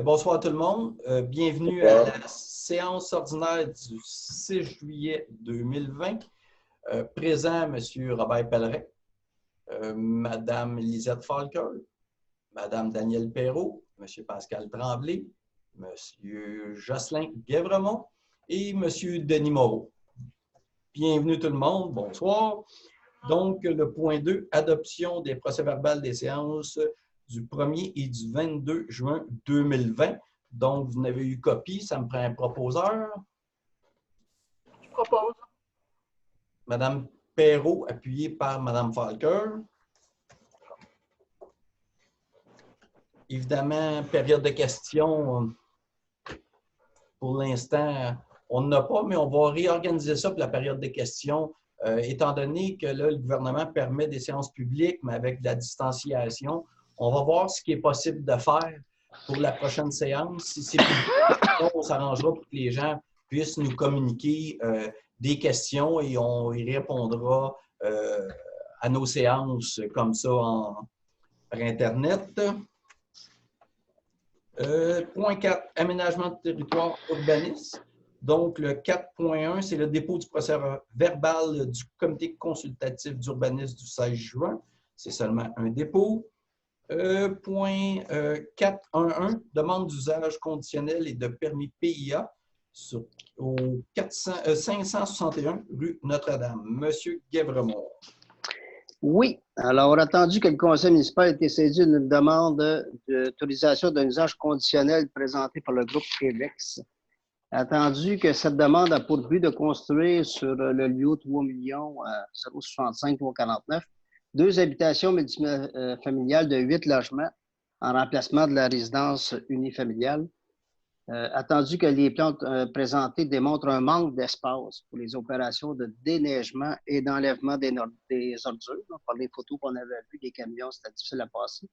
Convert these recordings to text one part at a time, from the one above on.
Bonsoir tout le monde. Bienvenue à la séance ordinaire du 6 juillet 2020. Présent, M. Robert Pellerin, Mme Lisette Falker, Mme Danielle Perrault, M. Pascal Tremblay, M. Jocelyn Guévremont et M. Denis Moreau. Bienvenue tout le monde. Bonsoir. Donc, le point 2, adoption des procès-verbaux des séances du 1er et du 22 juin 2020. Donc, vous n'avez eu copie. Ça me prend un proposeur. Je propose. Madame Perrault, appuyée par Madame Falker. Évidemment, période de questions, pour l'instant, on n'a pas, mais on va réorganiser ça pour la période des questions, étant donné que là, le gouvernement permet des séances publiques, mais avec de la distanciation. On va voir ce qui est possible de faire pour la prochaine séance. Si c'est public, on s'arrangera pour que les gens puissent nous communiquer des questions et on y répondra à nos séances comme ça par Internet. Point 4, aménagement de territoire urbanisme. Donc, le 4.1, c'est le dépôt du procès-verbal du comité consultatif d'urbanisme du 16 juin. C'est seulement un dépôt. Point 4.1.1, demande d'usage conditionnel et de permis PIA au 561 rue Notre-Dame. Monsieur Guévremont. Oui. Alors, on a attendu que le conseil municipal ait été saisi d'une demande d'autorisation d'un usage conditionnel présentée par le groupe EVEX. Attendu que cette demande a pour but de construire sur le lieu 3 065 349 deux habitations multifamiliales de 8 logements en remplacement de la résidence unifamiliale. Attendu que les plans présentés démontrent un manque d'espace pour les opérations de déneigement et d'enlèvement des ordures. Par les photos qu'on avait vues des camions, c'était difficile à passer.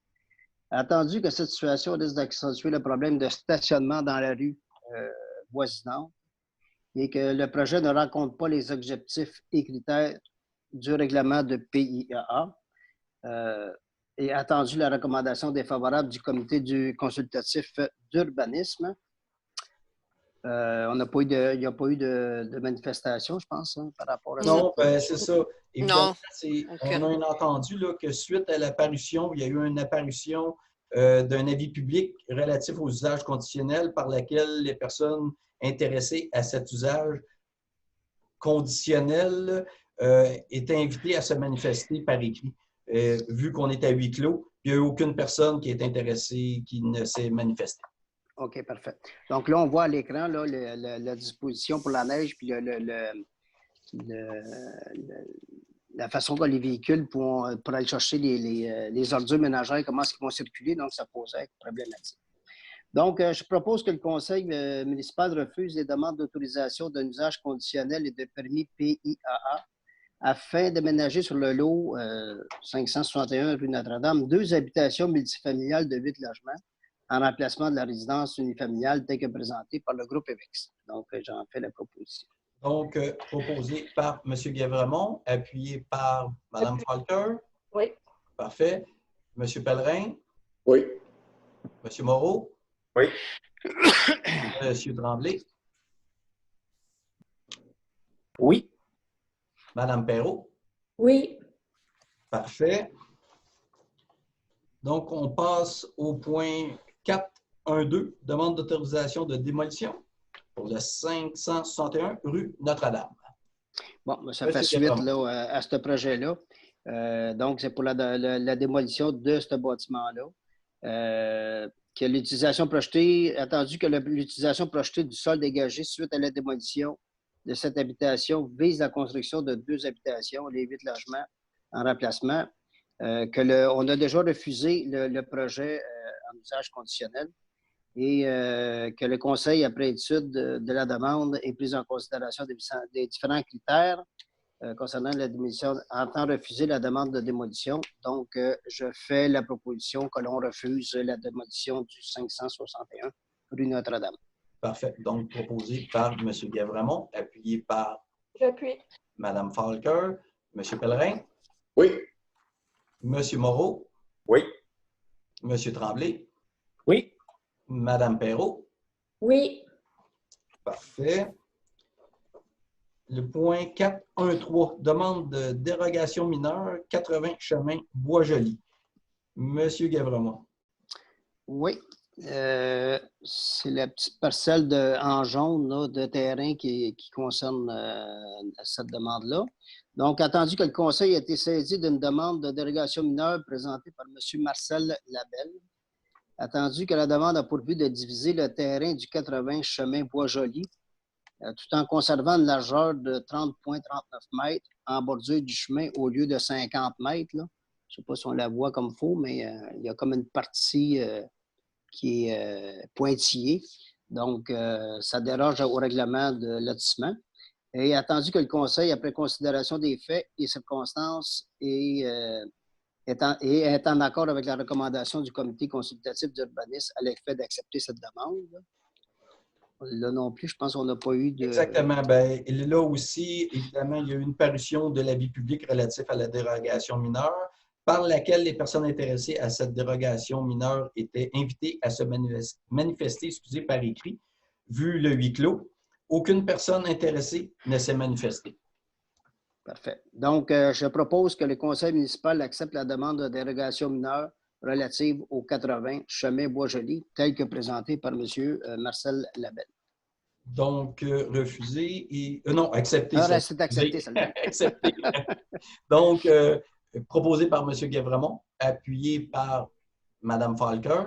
Attendu que cette situation risque d'accentuer le problème de stationnement dans la rue voisinante et que le projet ne rencontre pas les objectifs et critères du règlement de PIAA et attendu la recommandation défavorable du comité du consultatif d'urbanisme. Il n'y a pas eu de manifestation, je pense, hein, par rapport à ça. Non, c'est ça. Évidemment, Okay. On a un entendu là, que suite à l'apparition, il y a eu une apparition d'un avis public relatif aux usages conditionnels par laquelle les personnes intéressées à cet usage conditionnel étaient invitées à se manifester par écrit. Vu qu'on est à huis clos, il n'y a eu aucune personne qui est intéressée qui ne s'est manifestée. OK, parfait. Donc là, on voit à l'écran la disposition pour la neige puis la façon dont les véhicules pour aller chercher les ordures ménagères, comment est-ce qu'ils vont circuler. Donc, ça posait être problématique. Donc, je propose que le conseil municipal refuse les demandes d'autorisation d'un usage conditionnel et de permis PIAA afin d'aménager sur le lot 561 rue Notre-Dame deux habitations multifamiliales de 8 logements en remplacement de la résidence unifamiliale telle que présentée par le groupe EVEX. Donc, j'en fais la proposition. Donc, proposé par M. Guévremont, appuyé par Mme Falker. Oui. Parfait. M. Pellerin. Oui. M. Moreau. Oui. M. Tremblay. Oui. Mme Perrault. Oui. Parfait. Donc, on passe au point 4.1.2, demande d'autorisation de démolition pour le 561 rue Notre-Dame. Bon, ça fait suite là, à ce projet-là. Donc, c'est pour la démolition de ce bâtiment-là. Que l'utilisation projetée, attendu que l'utilisation projetée du sol dégagé suite à la démolition de cette habitation vise la construction de deux habitations, les 8 logements en remplacement. On a déjà refusé le projet en usage conditionnel et que le conseil, après étude de la demande et prise en considération des différents critères concernant la démolition, entend refuser la demande de démolition. Donc, je fais la proposition que l'on refuse la démolition du 561 rue Notre-Dame. Parfait. Donc, proposé par M. Guévremont, appuyé par J'appuie. Mme Falker. M. Pellerin. Oui. M. Moreau. Oui. M. Tremblay. Oui. Madame Perrault. Oui. Parfait. Le point 4.1.3, demande de dérogation mineure, 80 chemin Bois-Joli. Monsieur Guévremont. Oui. C'est la petite parcelle en jaune là, de terrain qui concerne cette demande-là. Donc, attendu que le Conseil a été saisi d'une demande de dérogation mineure présentée par M. Marcel Labelle, attendu que la demande a pour but de diviser le terrain du 80 chemin Bois-Joli, tout en conservant une largeur de 30,39 mètres en bordure du chemin au lieu de 50 mètres. Là. Je ne sais pas si on la voit comme il faut, mais il y a comme une partie qui est pointillée. Donc, ça déroge au règlement de lotissement. Et attendu que le Conseil, après considération des faits et circonstances, est en accord avec la recommandation du Comité consultatif d'urbanisme à l'effet d'accepter cette demande. Là non plus, je pense qu'on n'a pas eu de... Exactement. Bien, là aussi, évidemment, il y a eu une parution de l'avis public relatif à la dérogation mineure, par laquelle les personnes intéressées à cette dérogation mineure étaient invitées à se manifester par écrit. Vu le huis clos, aucune personne intéressée ne s'est manifestée. Parfait. Donc, je propose que le Conseil municipal accepte la demande de dérogation mineure relative au 80 chemin Bois-Joli, telle que présentée par M. Marcel Labelle. Donc, refusé et... non, accepté. C'est accepté, celle-là. Accepté. Donc, proposé par M. Guévremont, appuyé par Mme Falker.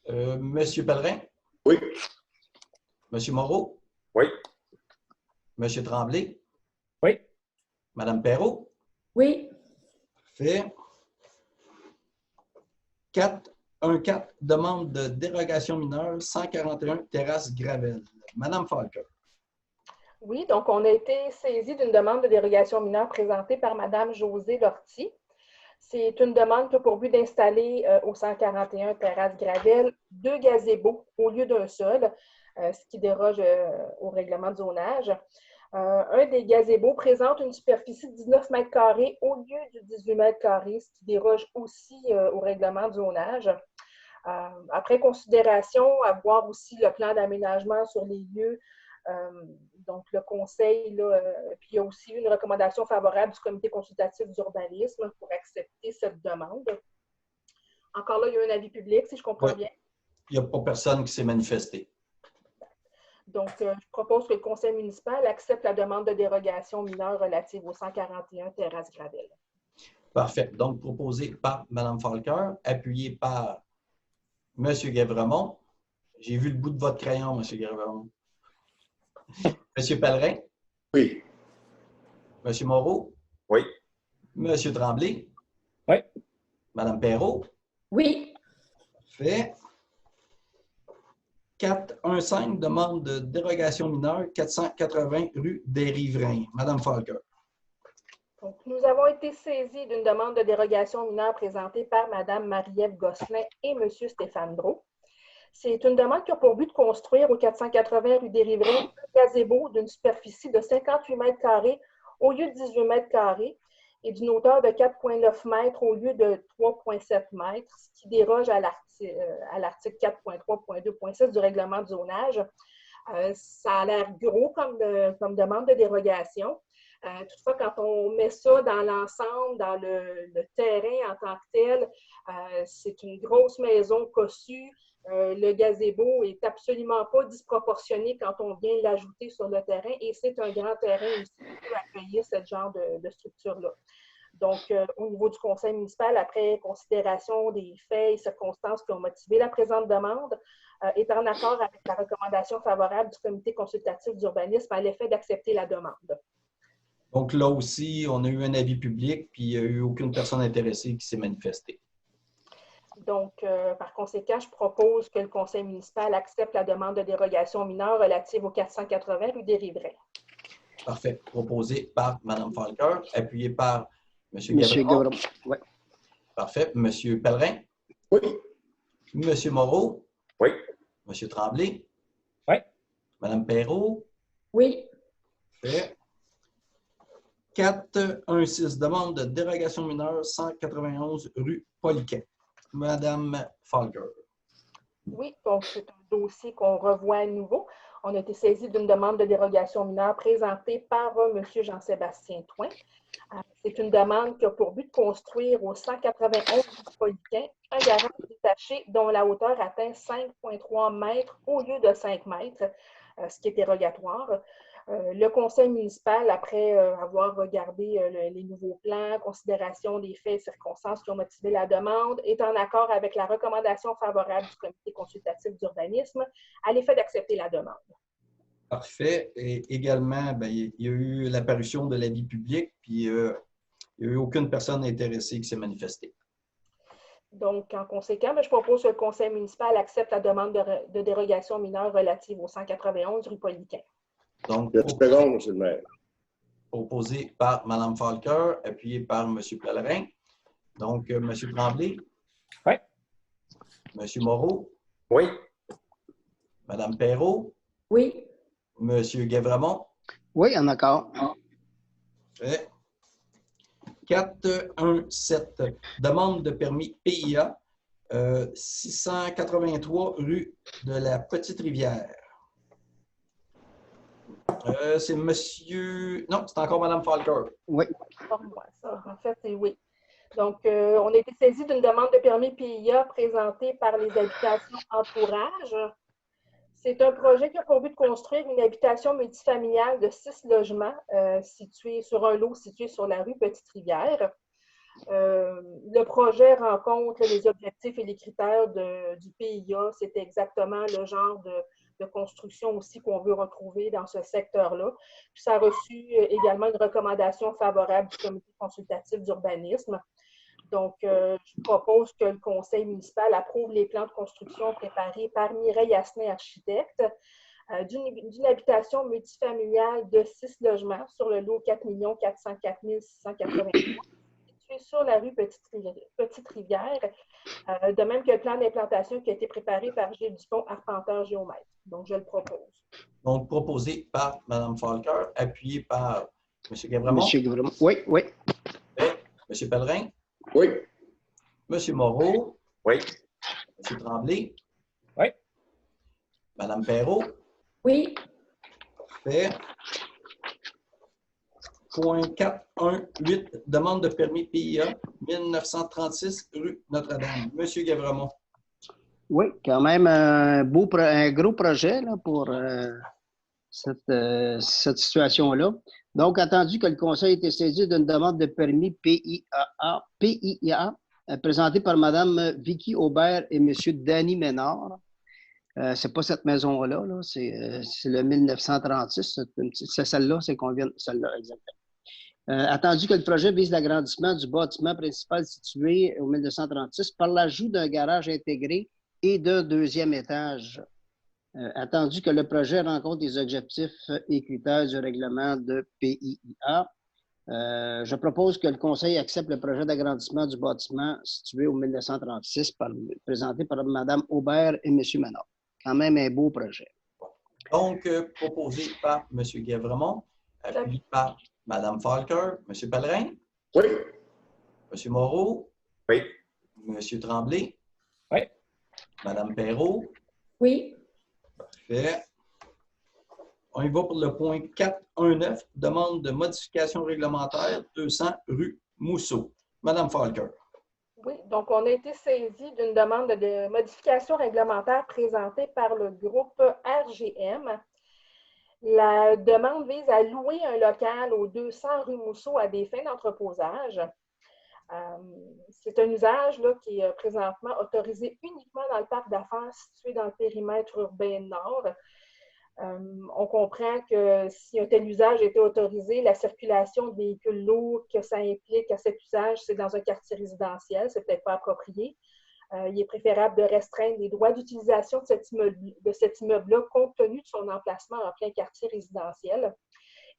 M. Pellerin? Oui. M. Moreau? Oui. M. Tremblay? Oui. Mme Perrault? Oui. Parfait. 4.1.4, demande de dérogation mineure, 141 terrasse Gravel. Mme Falker. Oui, donc on a été saisi d'une demande de dérogation mineure présentée par Mme Josée Lortie. C'est une demande qui a pour but d'installer au 141 terrasse Gravel 2 gazebos au lieu d'un seul, ce qui déroge au règlement de zonage. Un des gazebos présente une superficie de 19 mètres carrés au lieu de 18 mètres carrés, ce qui déroge aussi au règlement de zonage. Après considération, à voir aussi le plan d'aménagement sur les lieux, donc le conseil, là, puis il y a aussi une recommandation favorable du comité consultatif d'urbanisme pour accepter cette demande. Encore là, il y a un avis public, si je comprends bien. Il n'y a pas personne qui s'est manifesté. Donc, je propose que le conseil municipal accepte la demande de dérogation mineure relative au 141 terrasse Gravel. Parfait. Donc, proposé par Mme Falker, appuyé par M. Guévremont. J'ai vu le bout de votre crayon, M. Guévremont. M. Pellerin? Oui. M. Moreau? Oui. M. Tremblay? Oui. Mme Perrault? Oui. Parfait. 4.1.5, demande de dérogation mineure, 480 rue des Riverains. Mme Falker. Donc, nous avons été saisis d'une demande de dérogation mineure présentée par Mme Marie-Ève Gosselin et M. Stéphane Brault. C'est une demande qui a pour but de construire au 480 rue des Riverains un gazebo d'une superficie de 58 mètres carrés au lieu de 18 mètres carrés et d'une hauteur de 4,9 mètres au lieu de 3,7 mètres, ce qui déroge à l'article 4.3.2.6 du règlement de zonage. Ça a l'air gros comme demande de dérogation. Toutefois, quand on met ça dans l'ensemble, dans le terrain en tant que tel, c'est une grosse maison cossue. Le gazebo n'est absolument pas disproportionné quand on vient l'ajouter sur le terrain et c'est un grand terrain aussi pour accueillir ce genre de structure-là. Donc, au niveau du conseil municipal, après considération des faits et circonstances qui ont motivé la présente demande, est en accord avec la recommandation favorable du comité consultatif d'urbanisme à l'effet d'accepter la demande. Donc là aussi, on a eu un avis public, puis il n'y a eu aucune personne intéressée qui s'est manifestée. Donc, par conséquent, je propose que le conseil municipal accepte la demande de dérogation mineure relative au 480 rue des Riverains. Parfait. Proposé par Mme Falker, appuyé par M. Guévremont. Oui. Parfait. M. Pellerin? Oui. M. Moreau? Oui. M. Tremblay? Oui. Mme Perrault? Oui. Parfait. 4.1.6, demande de dérogation mineure, 191 rue Poliquet. Madame Falker. Oui, donc c'est un dossier qu'on revoit à nouveau. On a été saisi d'une demande de dérogation mineure présentée par M. Jean-Sébastien Thouin. C'est une demande qui a pour but de construire au 191 Poliquin un garage détaché dont la hauteur atteint 5,3 mètres au lieu de 5 mètres, ce qui est dérogatoire. Le conseil municipal, après avoir regardé les nouveaux plans, considération des faits et circonstances qui ont motivé la demande, est en accord avec la recommandation favorable du comité consultatif d'urbanisme à l'effet d'accepter la demande. Parfait. Et également, bien, il y a eu l'apparition de l'avis public, puis il n'y a eu aucune personne intéressée qui s'est manifestée. Donc, en conséquent, je propose que le conseil municipal accepte la demande de dérogation mineure relative au 191 rue Poliquin. Donc, secondes, M. le maire. Proposé par Mme Falker, appuyé par M. Pellerin. Donc, M. Tremblay. Oui. M. Moreau. Oui. Mme Perrault. Oui. M. Guévremont. Oui, en accord. 417. Demande de permis PIA, 683 rue de la Petite-Rivière. C'est monsieur... Non, c'est encore Mme Falker. Oui. En fait, c'est oui. Donc, on a été saisi d'une demande de permis PIA présentée par les habitations Entourage. C'est un projet qui a pour but de construire une habitation multifamiliale de 6 logements situés sur un lot situé sur la rue Petite-Rivière. Le projet rencontre les objectifs et les critères du PIA. C'est exactement le genre de construction aussi qu'on veut retrouver dans ce secteur-là. Puis ça a reçu également une recommandation favorable du comité consultatif d'urbanisme. Donc, je propose que le conseil municipal approuve les plans de construction préparés par Mireille Assenet, architecte, d'une habitation multifamiliale de 6 logements sur le lot 4 404 683, situé sur la rue Petite-Rivière, de même que le plan d'implantation qui a été préparé par Gilles Dupont, arpenteur géomètre. Donc, je le propose. Donc, proposé par Mme Falker, appuyé par M. Guévremont. M. Guévremont. Oui, oui. M. Pellerin. Oui. M. Moreau. Oui. M. Tremblay. Oui. Mme Perrault. Oui. Parfait. Point 418, demande de permis PIA, 1936 rue Notre-Dame. M. Guévremont. Oui, quand même un gros projet là, pour cette situation-là. Donc, attendu que le conseil ait été saisi d'une demande de permis PIA présentée par Mme Vicky Aubert et M. Danny Ménard. C'est pas cette maison-là, là, c'est le 1936. C'est celle-là, c'est qu'on vient de celle-là, exactement. Attendu que le projet vise l'agrandissement du bâtiment principal situé au 1936 par l'ajout d'un garage intégré et d'un deuxième étage. Attendu que le projet rencontre les objectifs et critères du règlement de PIA, je propose que le conseil accepte le projet d'agrandissement du bâtiment situé au 1936 présenté par Mme Aubert et M. Ménard. Quand même un beau projet. Donc, proposé par M. Guévremont, appuyé par Mme Falker, M. Pellerin. Oui. M. Moreau. Oui. M. Tremblay. Oui. Mme Perrault. Oui. Parfait. On y va pour le point 419, demande de modification réglementaire 200 rue Mousseau. Mme Falker. Oui, donc on a été saisi d'une demande de modification réglementaire présentée par le groupe RGM. La demande vise à louer un local au 200 rue Mousseau à des fins d'entreposage. C'est un usage là, qui est présentement autorisé uniquement dans le parc d'affaires situé dans le périmètre urbain nord. On comprend que si un tel usage était autorisé, la circulation de véhicules lourds que ça implique à cet usage, c'est dans un quartier résidentiel, c'est peut-être pas approprié. Il est préférable de restreindre les droits d'utilisation de cet immeuble-là compte tenu de son emplacement en plein quartier résidentiel.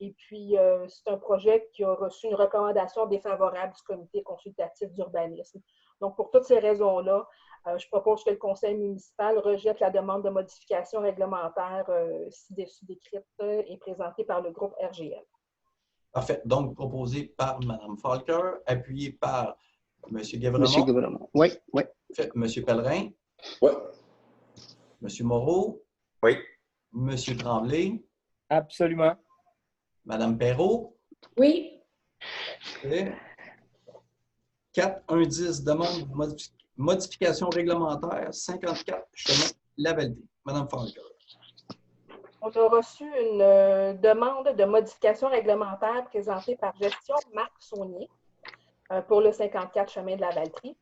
Et puis, c'est un projet qui a reçu une recommandation défavorable du comité consultatif d'urbanisme. Donc, pour toutes ces raisons-là, je propose que le conseil municipal rejette la demande de modification réglementaire ci-dessus décrite et présentée par le groupe RGL. Parfait. Donc, proposé par Mme Falker, appuyé par M. Guévremont. M. Guévremont. Oui, oui. M. Pellerin. Oui. Monsieur Moreau, Oui. Monsieur Tremblay, Absolument. Madame Perrault, Oui. et 4.1.10, demande de modification réglementaire, 54 chemin Lavallée. Madame Falker. On a reçu une demande de modification réglementaire présentée par Gestion Marc Saunier pour le 54 chemin de la Valtrie.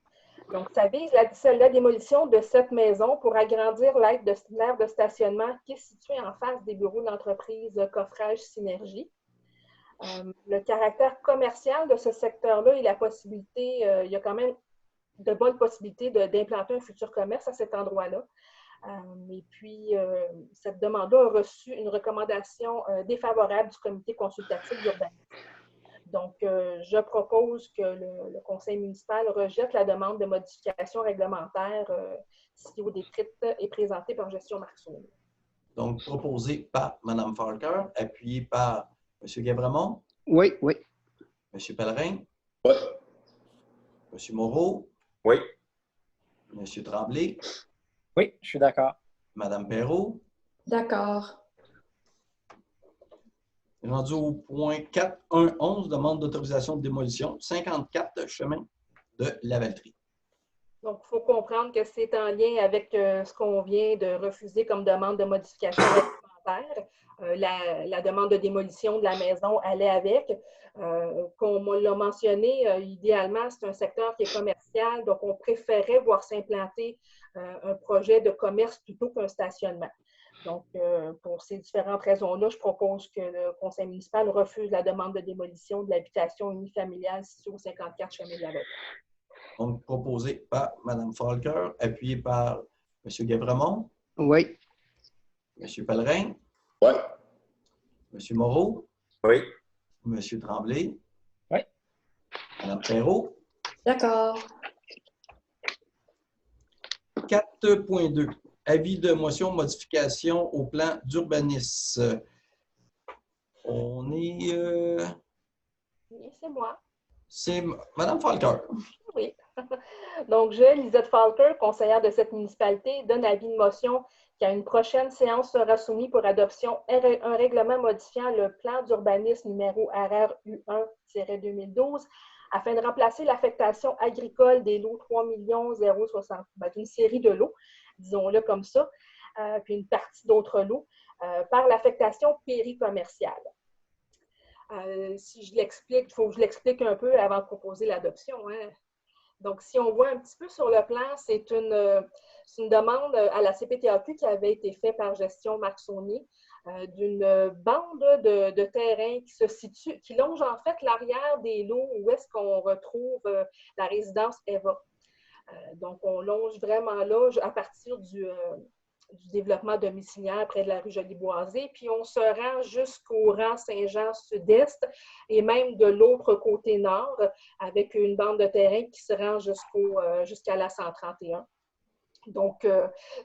Donc, ça vise la démolition de cette maison pour agrandir l'aire de stationnement qui est située en face des bureaux d'entreprise Coffrage Synergie. Le caractère commercial de ce secteur-là et la possibilité, il y a quand même de bonnes possibilités d'implanter un futur commerce à cet endroit-là. Et puis, cette demande-là a reçu une recommandation défavorable du comité consultatif d'urbanisme. Donc, je propose que le conseil municipal rejette la demande de modification réglementaire si au décret est présentée par Gestion Marc Saunier. Donc, proposé par Mme Falker, appuyé par M. Guévremont. Oui, oui. M. Pellerin. Oui. M. Moreau. Oui. M. Tremblay. Oui, je suis d'accord. Madame Perrault. D'accord. Rendu au point 4.1.11, demande d'autorisation de démolition, 54 chemin de la Valtrie. Donc, il faut comprendre que c'est en lien avec ce qu'on vient de refuser comme demande de modification réglementaire. La demande de démolition de la maison allait avec. Comme on l'a mentionné, idéalement, c'est un secteur qui est commercial, donc on préférait voir s'implanter un projet de commerce plutôt qu'un stationnement. Donc, pour ces différentes raisons-là, je propose que le conseil municipal refuse la demande de démolition de l'habitation unifamiliale située au 54 chemin de la Valtrie. Donc, proposé par Mme Falker, appuyé par M. Guévremont. Oui. M. Pellerin. Oui. M. Moreau. Oui. M. Tremblay. Oui. Mme Perrault. D'accord. 4.2. Avis de motion modification au plan d'urbanisme. On est... Oui, c'est moi. C'est Mme Falker. Oui. Donc, je, Lisette Falker, conseillère de cette municipalité, donne avis de motion qu'à une prochaine séance sera soumis pour adoption un règlement modifiant le plan d'urbanisme numéro RRU1-2012 afin de remplacer l'affectation agricole des lots 3 060 000, une série de lots, disons-le comme ça, puis une partie d'autres lots, par l'affectation péricommerciale. Si je l'explique, il faut que je l'explique un peu avant de proposer l'adoption. Hein. Donc, si on voit un petit peu sur le plan, c'est une demande à la CPTAQ qui avait été faite par Gestion Marc Saunier d'une bande de terrain qui se situe, qui longe en fait l'arrière des lots où est-ce qu'on retrouve la résidence Eva. Donc, on longe vraiment là à partir du développement domiciliaire près de la rue Joliboisée, puis on se rend jusqu'au rang Saint-Jean sud-est et même de l'autre côté nord avec une bande de terrain qui se rend jusqu'à la 131. Donc,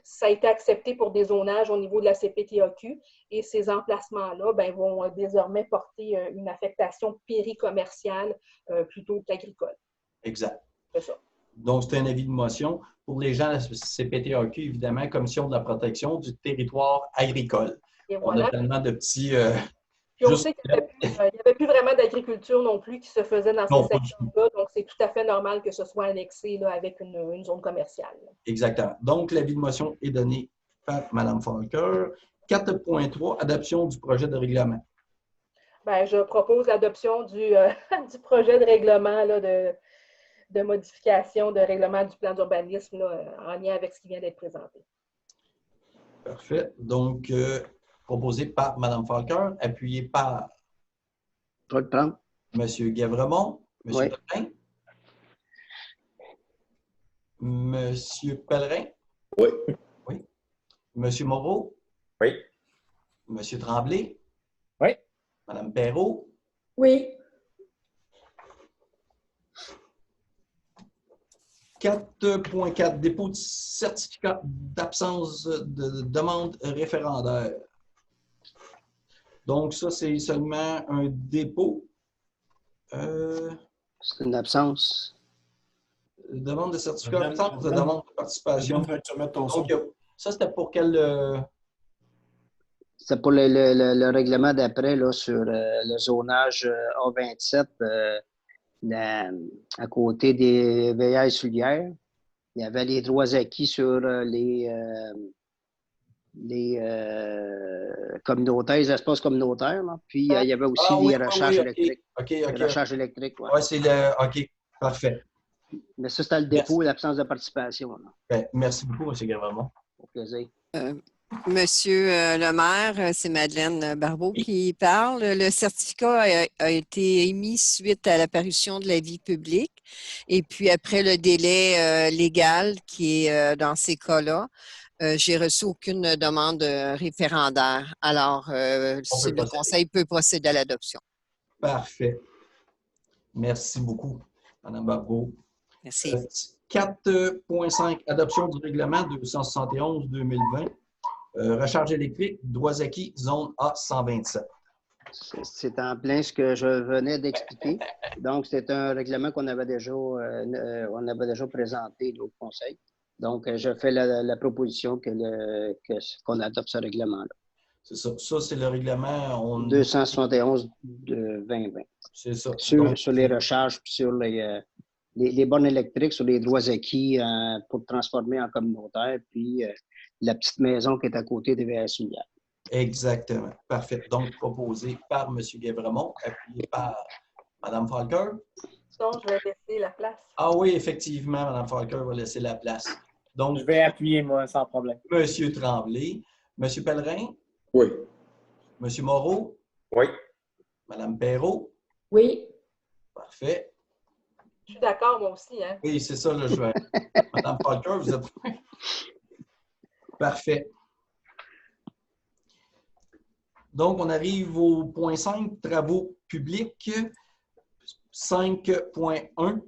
ça a été accepté pour des zonages au niveau de la CPTAQ et ces emplacements-là vont désormais porter une affectation péricommerciale plutôt qu'agricole. Exact. C'est ça. Donc, c'est un avis de motion. Pour les gens de la CPTAQ, évidemment, Commission de la protection du territoire agricole. Et voilà. On a tellement de petits... Puis on sait qu'il n'y avait plus vraiment d'agriculture non plus qui se faisait dans ces secteurs-là, donc c'est tout à fait normal que ce soit annexé là, avec une zone commerciale. Exactement. Donc, l'avis de motion est donné par Mme Falker. 4.3, adoption du projet de règlement. Bien, je propose l'adoption du projet de règlement là, de modification de règlement du plan d'urbanisme en lien avec ce qui vient d'être présenté. Parfait. Donc, proposé par Mme Falker, appuyé par M. Guévremont, M. Oui. Pellerin, M. Pellerin. Oui. Oui. M. Moreau. Oui. M. Tremblay. Oui. Mme Perrault. Oui. 4.4, dépôt de certificat d'absence de demande référendaire. Donc, ça, c'est seulement un dépôt. C'est une absence. Demande de certificat d'absence de demande de participation. Donc, Ça, c'était pour quel... C'est pour le règlement d'après là, sur le zonage A27 à côté des veillères soulières. Il y avait les droits acquis sur les communautaires, les espaces communautaires. Là. Puis il y avait aussi les recharges électriques. OK. Les recharges électriques, oui. Ouais, c'est le... OK, parfait. Mais ça, c'était le dépôt et l'absence de participation. Là. Ben, merci beaucoup, M. Gavramont. Au plaisir. Monsieur le maire, c'est Madeleine Barbeau qui parle. Le certificat a été émis suite à l'apparition de l'avis public et puis après le délai légal qui est dans ces cas-là. J'ai reçu aucune demande référendaire. Alors, le conseil peut procéder à l'adoption. Parfait. Merci beaucoup, Mme Barbeau. Merci. 4.5, adoption du règlement 271-2020. Recharge électrique, droits acquis, zone A127. C'est en plein ce que je venais d'expliquer. Donc, c'est un règlement qu'on avait déjà présenté au Conseil. Donc, je fais la proposition qu'on adopte ce règlement-là. C'est ça. Ça, c'est le règlement... 271 de 2020. C'est ça. Sur les recharges, puis sur les bornes électriques, sur les droits acquis pour transformer en communautaire, puis la petite maison qui est à côté des VSU. Exactement. Parfait. Donc, proposé par M. Gavramont, appuyé par Mme Falker. Donc, je vais laisser la place. Ah oui, effectivement, Mme Falker va laisser la place. Donc, je vais appuyer, moi, sans problème. M. Tremblay. M. Pellerin? Oui. M. Moreau? Oui. Mme Perrault? Oui. Parfait. Je suis d'accord, moi aussi. Hein? Oui, c'est ça, là, je vais... Mme Falker, vous êtes... Parfait. Donc, on arrive au point 5, travaux publics. 5.1,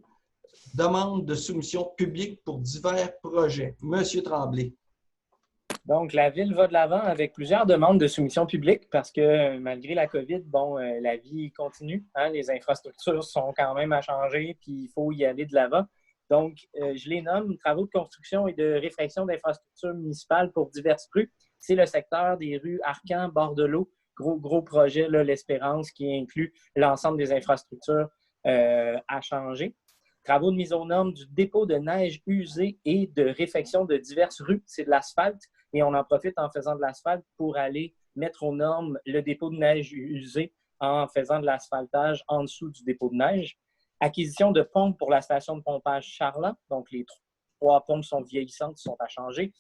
demande de soumission publique pour divers projets. Monsieur Tremblay. Donc, la Ville va de l'avant avec plusieurs demandes de soumission publique parce que malgré la COVID, la vie continue. Hein, les infrastructures sont quand même à changer puis il faut y aller de l'avant. Donc, je les nomme travaux de construction et de réfection d'infrastructures municipales pour diverses rues. C'est le secteur des rues Arcan, Bord-de-l'eau, gros projet, l'Espérance, qui inclut l'ensemble des infrastructures à changer. Travaux de mise aux normes du dépôt de neige usée et de réfection de diverses rues. C'est de l'asphalte et on en profite en faisant de l'asphalte pour aller mettre aux normes le dépôt de neige usée en faisant de l'asphaltage en dessous du dépôt de neige. Acquisition de pompes pour la station de pompage Charland. Donc, les 3 pompes sont vieillissantes, sont à changer.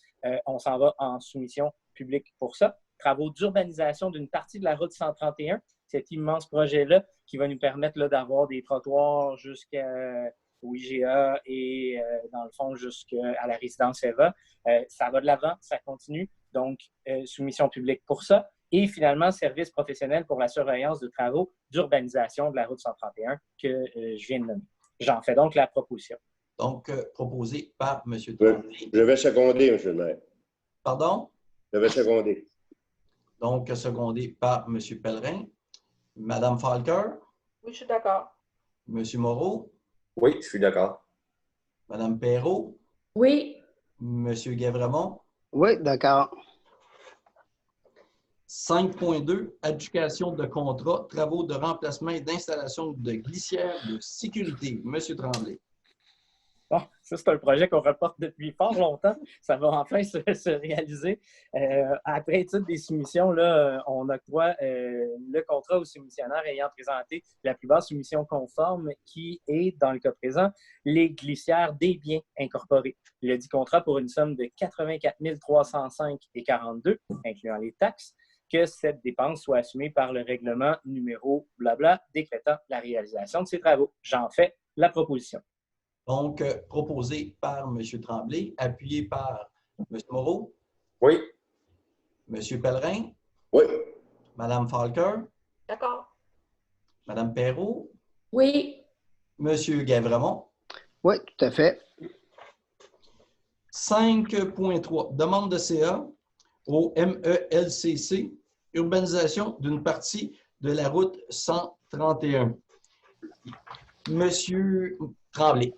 On s'en va en soumission publique pour ça. Travaux d'urbanisation d'une partie de la route 131, cet immense projet-là qui va nous permettre d'avoir des trottoirs jusqu'au IGA et dans le fond jusqu'à la résidence EVA. Ça va de l'avant, ça continue. Donc, soumission publique pour ça. Et finalement, service professionnel pour la surveillance de travaux d'urbanisation de la route 131 que je viens de nommer. J'en fais donc la proposition. Donc, proposé par M. Tremblay. Je vais seconder, M. le maire. Pardon? Je vais seconder. Donc, secondé par M. Pellerin. Mme Falker? Oui, je suis d'accord. M. Moreau? Oui, je suis d'accord. Mme Perrault? Oui. M. Gavramont? Oui, d'accord. 5.2, adjudication de contrat, travaux de remplacement et d'installation de glissières de sécurité. M. Tremblay. Bon, ça, c'est un projet qu'on reporte depuis fort longtemps. Ça va enfin se réaliser. Après étude des soumissions, là, on octroie le contrat au soumissionnaire ayant présenté la plus basse soumission conforme qui est, dans le cas présent, les glissières des biens incorporés. Le dit contrat pour une somme de 84 305,42, incluant les taxes, que cette dépense soit assumée par le règlement numéro blabla décrétant la réalisation de ces travaux. J'en fais la proposition. Donc, proposé par M. Tremblay, appuyé par M. Moreau. Oui. M. Pellerin. Oui. Mme Falker. D'accord. Mme Perrault. Oui. M. Gavramont. Oui, tout à fait. 5.3, demande de CA au MELCC, urbanisation d'une partie de la route 131. Monsieur Tremblay.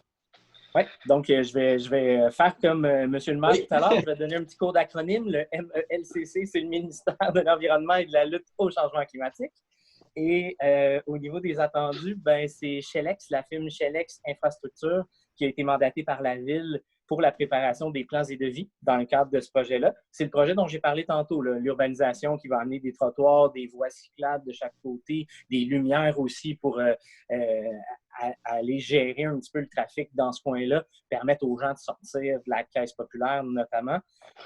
Oui, donc je vais faire comme M. le maire Oui. tout à l'heure. Je vais donner un petit cours d'acronyme. Le MELCC, c'est le ministère de l'Environnement et de la lutte au changement climatique. Et au niveau des attendus, ben, c'est Shelex, la firme Shelex Infrastructure, qui a été mandatée par la Ville pour la préparation des plans et devis dans le cadre de ce projet-là. C'est le projet dont j'ai parlé tantôt, l'urbanisation qui va amener des trottoirs, des voies cyclables de chaque côté, des lumières aussi pour aller gérer un petit peu le trafic dans ce coin-là, permettre aux gens de sortir de la caisse populaire notamment.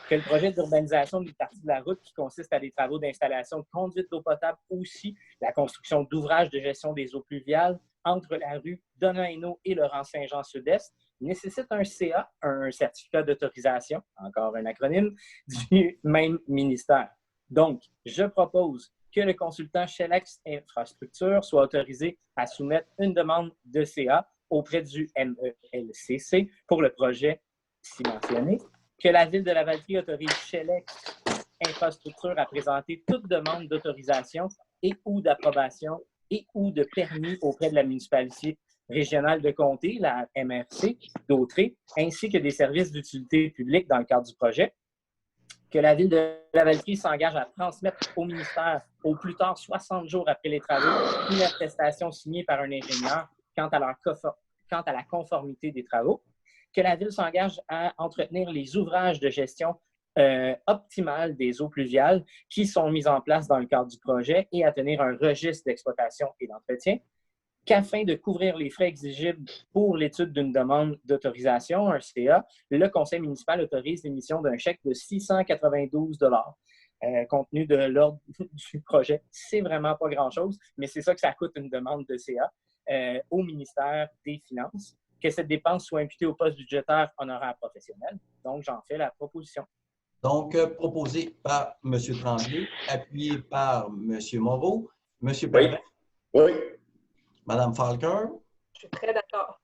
Que le projet d'urbanisation d'une partie de la route qui consiste à des travaux d'installation de conduite d'eau potable aussi, la construction d'ouvrages de gestion des eaux pluviales entre la rue Donaino et Laurent-Saint-Jean Sud-Est, nécessite un CA, un certificat d'autorisation, encore un acronyme, du même ministère. Donc, je propose que le consultant Shelex Infrastructure soit autorisé à soumettre une demande de CA auprès du MELCC pour le projet ci mentionné, que la Ville de Lavaltrie autorise Shelex Infrastructure à présenter toute demande d'autorisation et ou d'approbation et ou de permis auprès de la municipalité régionale de comté, la MRC, d'Autrey, ainsi que des services d'utilité publique dans le cadre du projet, que la Ville de Lavaltrie s'engage à transmettre au ministère au plus tard 60 jours après les travaux une attestation signée par un ingénieur quant à la conformité des travaux, que la Ville s'engage à entretenir les ouvrages de gestion optimale des eaux pluviales qui sont mis en place dans le cadre du projet et à tenir un registre d'exploitation et d'entretien, qu'afin de couvrir les frais exigibles pour l'étude d'une demande d'autorisation, un CA, le conseil municipal autorise l'émission d'un chèque de 692 $. Compte tenu de l'ordre du projet, c'est vraiment pas grand-chose, mais c'est ça que ça coûte une demande de CA au ministère des Finances, que cette dépense soit imputée au poste budgétaire honoraire professionnel. Donc, j'en fais la proposition. Donc, proposé par M. Tremblay, appuyé par M. Moreau. M. Pellerin. Oui. Mme Falker. Je suis très d'accord.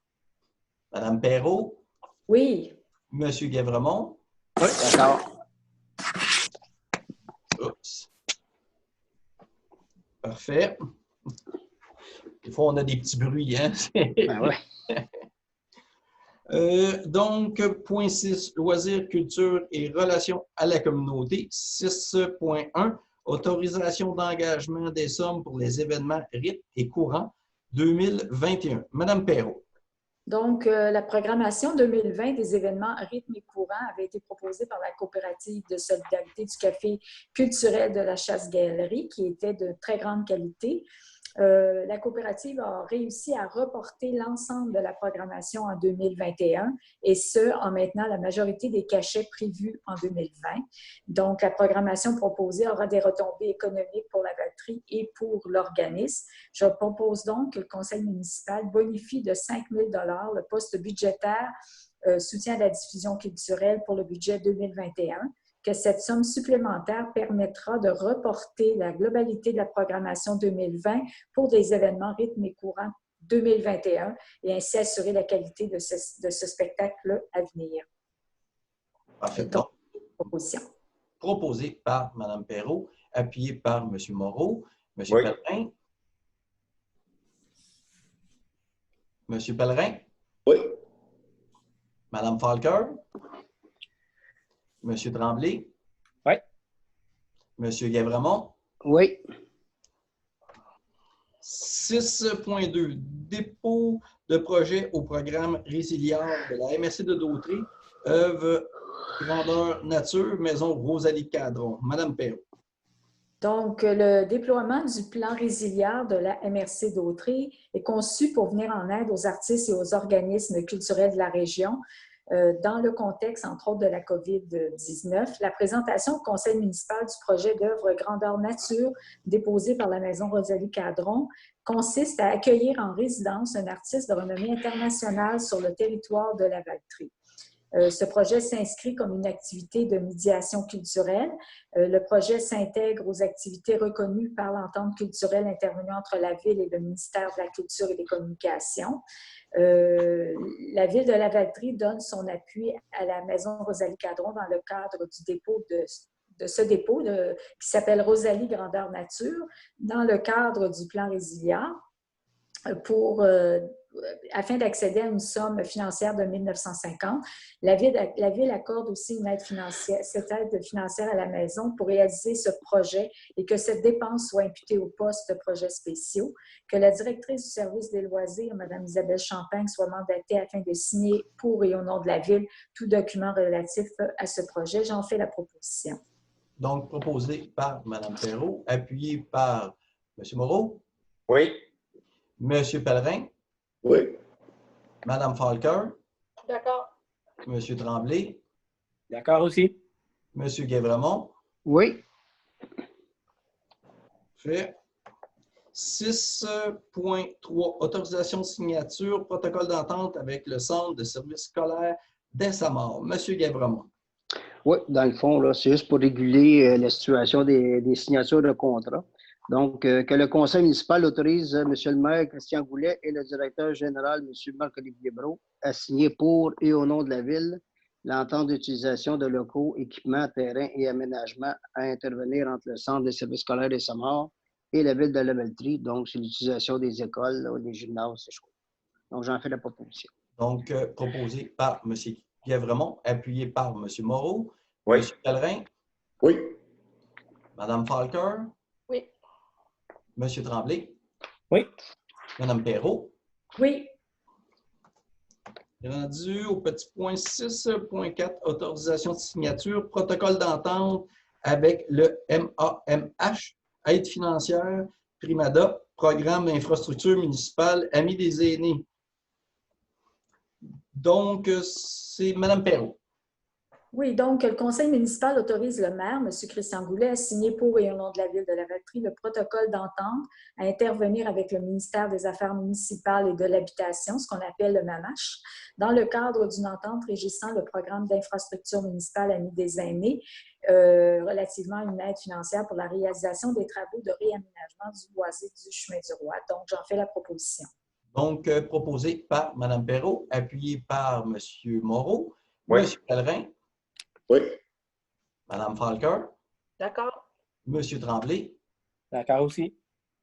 Mme Perrault. Oui. M. Guévremont. Oui, d'accord. Oups. Parfait. Des fois, on a des petits bruits, hein? Ben ouais. Donc, point 6, loisirs, culture et relations à la communauté. 6.1, autorisation d'engagement des sommes pour les événements rites et courants 2021. Madame Perrault. Donc, la programmation 2020 des événements rythmes et courants avait été proposée par la coopérative de solidarité du café culturel de la Chasse-Galerie, qui était de très grande qualité. La coopérative a réussi à reporter l'ensemble de la programmation en 2021 et ce, en maintenant la majorité des cachets prévus en 2020. Donc, la programmation proposée aura des retombées économiques pour la batterie et pour l'organisme. Je propose donc que le conseil municipal bonifie de 5 000 $ le poste budgétaire soutien à la diffusion culturelle pour le budget 2021. Que cette somme supplémentaire permettra de reporter la globalité de la programmation 2020 pour des événements rythmes et courants 2021 et ainsi assurer la qualité de ce spectacle à venir. Parfait. Donc, proposition. Proposé par Mme Perrault, appuyé par M. Moreau. M. Oui. Pellerin. M. Pellerin. Oui. Mme Falker. M. Tremblay. Oui. M. Guévremont. Oui. 6.2, dépôt de projet au programme Résilience de la MRC de Dautrey, œuvre grandeur nature, maison Rosalie Cadron. Madame Perrault. Donc, le déploiement du plan résiliard de la MRC d'Autrey est conçu pour venir en aide aux artistes et aux organismes culturels de la région dans le contexte, entre autres, de la COVID-19. La présentation au conseil municipal du projet d'œuvre grandeur nature déposé par la maison Rosalie Cadron consiste à accueillir en résidence un artiste de renommée internationale sur le territoire de la Valtrie. Ce projet s'inscrit comme une activité de médiation culturelle. Le projet s'intègre aux activités reconnues par l'entente culturelle intervenue entre la Ville et le ministère de la Culture et des Communications. La Ville de Lavaltrie donne son appui à la Maison Rosalie Cadron dans le cadre du dépôt de ce dépôt qui s'appelle Rosalie Grandeur Nature, dans le cadre du plan Résilience pour afin d'accéder à une somme financière de 1 950. La Ville accorde aussi une aide financière, cette aide financière à la maison pour réaliser ce projet et que cette dépense soit imputée au poste de projets spéciaux, que la directrice du service des loisirs, Mme Isabelle Champagne, soit mandatée afin de signer pour et au nom de la Ville tout document relatif à ce projet. J'en fais la proposition. Donc, proposé par Mme Perrault, appuyé par M. Moreau, Oui. M. Pellerin, Oui. Mme Falker, D'accord. M. Tremblay, D'accord aussi. M. Guévremont. Oui. Fait. 6.3, autorisation de signature, protocole d'entente avec le Centre de services scolaires d'Insamar. M. Guévremont. Oui, dans le fond, là, c'est juste pour réguler la situation des signatures de contrat. Donc, que le conseil municipal autorise M. le maire Christian Goulet et le directeur général M. Marc-Olivier Brault à signer pour et au nom de la Ville l'entente d'utilisation de locaux, équipements, terrains et aménagements à intervenir entre le Centre des services scolaires des Samars et la Ville de la Valtrie. Donc, c'est l'utilisation des écoles, là, des gymnases, ces choses. Donc, j'en fais la proposition. Donc, proposé par M. Guévremont, appuyé par M. Moreau, Oui. M. Pellerin, Oui. Mme Falker, Oui. M. Tremblay, Oui. Mme Perrault. Oui. Rendu au petit point 6.4, autorisation de signature, protocole d'entente avec le MAMH, aide financière, Primada, programme d'infrastructure municipale, Amis des aînés. Donc, c'est Mme Perrault. Oui, donc le conseil municipal autorise le maire, M. Christian Goulet, à signer pour et au nom de la Ville de la Valtrie le protocole d'entente à intervenir avec le ministère des Affaires municipales et de l'Habitation, ce qu'on appelle le MAMH, dans le cadre d'une entente régissant le programme d'infrastructure municipale Amis des aînés, relativement à une aide financière pour la réalisation des travaux de réaménagement du boisé du chemin du Roi. Donc, j'en fais la proposition. Donc, proposé par Mme Perrault, appuyé par M. Moreau, Oui. M. Pellerin, Oui. Mme Falker, D'accord. M. Tremblay, D'accord aussi.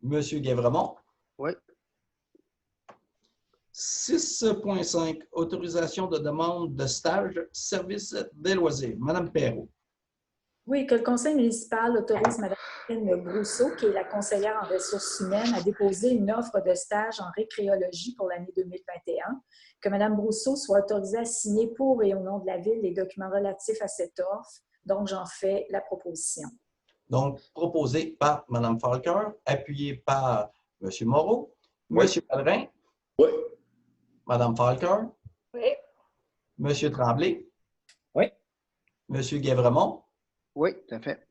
M. Guévremont. Oui. 6.5, autorisation de demande de stage, service des loisirs. Mme Perrault. Oui, que le conseil municipal autorise Mme Catherine Brousseau, qui est la conseillère en ressources humaines, à déposer une offre de stage en récréologie pour l'année 2021. Que Mme Brousseau soit autorisée à signer pour et au nom de la Ville les documents relatifs à cette offre. Donc, j'en fais la proposition. Donc, proposé par Mme Falker, appuyé par M. Moreau, Oui. M. Pellerin, Oui. Mme Falker, Oui. M. Tremblay, Oui. M. Guévremont. Oui, tout à fait.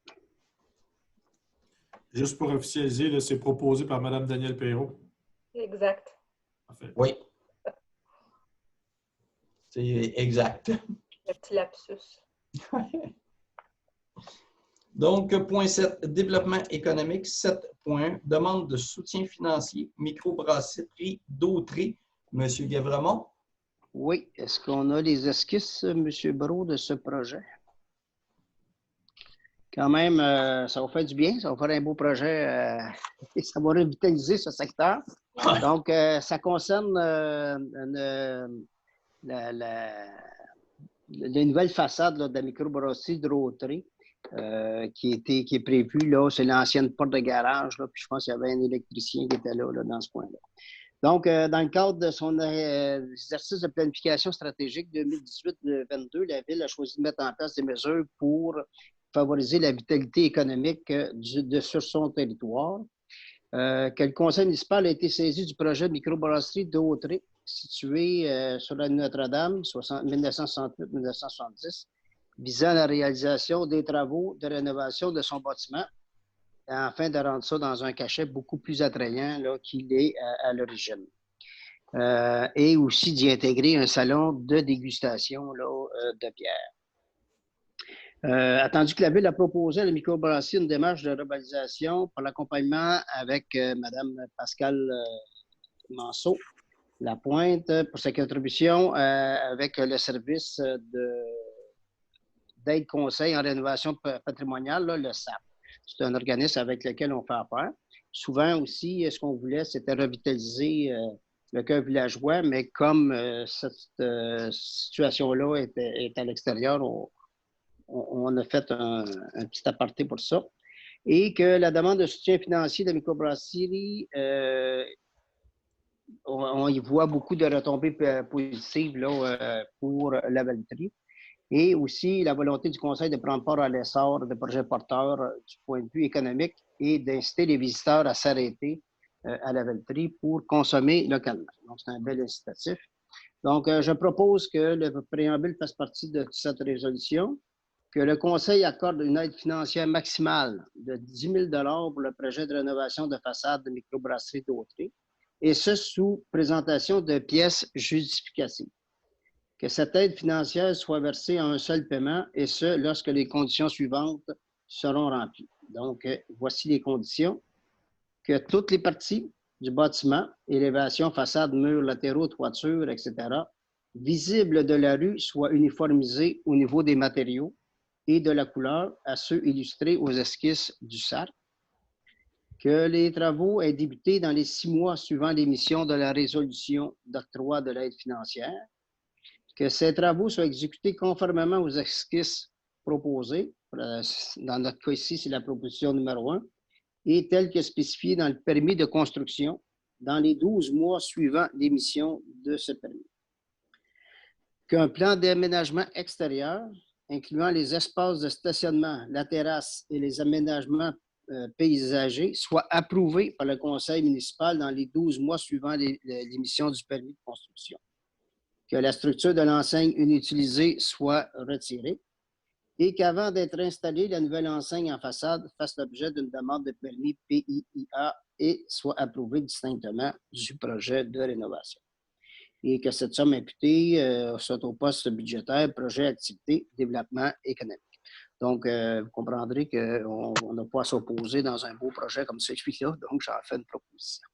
Juste pour officialiser, c'est proposé par Mme Danielle Perrault. Exact. Parfait. Oui. C'est exact. Le petit lapsus. Donc, point 7, développement économique. 7.1, demande de soutien financier, microbrasserie d'Autré. M. Guévremont. Oui. Est-ce qu'on a les esquisses, M. Brault, de ce projet? Quand même, ça va faire du bien, ça va faire un beau projet, ça va revitaliser ce secteur. Donc, ça concerne les nouvelles façades là, de la microbrasserie de Autré qui est prévue. Là, c'est l'ancienne porte de garage, là, puis je pense qu'il y avait un électricien qui était là dans ce coin-là. Donc, dans le cadre de son exercice de planification stratégique 2018-2022, la Ville a choisi de mettre en place des mesures pour favoriser la vitalité économique sur son territoire. Que le conseil municipal a été saisi du projet de microbrasserie d'Autré, situé sur la Notre-Dame, 1968-1970, visant à la réalisation des travaux de rénovation de son bâtiment, afin de rendre ça dans un cachet beaucoup plus attrayant qu'il est à l'origine. Et aussi d'y intégrer un salon de dégustation de bière. Attendu que la Ville a proposé à la microbrasserie une démarche de revalorisation pour l'accompagnement avec Mme Pascale Manceau Lapointe pour sa contribution avec le service d'aide conseil en rénovation patrimoniale, là, le SAP. C'est un organisme avec lequel on fait affaire. Souvent aussi, ce qu'on voulait, c'était revitaliser le cœur villageois, mais comme cette situation-là est à l'extérieur, on a fait un petit aparté pour ça. Et que la demande de soutien financier de la microbrasserie, on y voit beaucoup de retombées positives là, pour la Valtrie. Et aussi la volonté du Conseil de prendre part à l'essor de projets porteurs du point de vue économique et d'inciter les visiteurs à s'arrêter à la Valtrie pour consommer localement. Donc, c'est un bel incitatif. Donc, je propose que le préambule fasse partie de cette résolution, que le Conseil accorde une aide financière maximale de 10 000 pour le projet de rénovation de façade de microbrasserie d'Autrey, et ce, sous présentation de pièces justificatives. Que cette aide financière soit versée en un seul paiement, et ce, lorsque les conditions suivantes seront remplies. Donc, voici les conditions. Que toutes les parties du bâtiment, élévation, façade, murs latéraux, toiture, etc., visibles de la rue, soient uniformisées au niveau des matériaux et de la couleur à ceux illustrés aux esquisses du SART. Que les travaux aient débuté dans les 6 mois suivant l'émission de la résolution d'octroi de l'aide financière. Que ces travaux soient exécutés conformément aux esquisses proposées. Dans notre cas ici, c'est la proposition numéro 1, et telles que spécifiées dans le permis de construction dans les 12 mois suivant l'émission de ce permis. Qu'un plan d'aménagement extérieur, incluant les espaces de stationnement, la terrasse et les aménagements paysagers, soit approuvé par le conseil municipal dans les 12 mois suivant l'émission du permis de construction. Que la structure de l'enseigne inutilisée soit retirée et qu'avant d'être installée, la nouvelle enseigne en façade fasse l'objet d'une demande de permis PIIA et soit approuvée distinctement du projet de rénovation. Et que cette somme imputée soit au poste budgétaire, projet, activité, développement économique. Donc, vous comprendrez qu'on n'a pas à s'opposer dans un beau projet comme celui-là, donc j'en fais une proposition.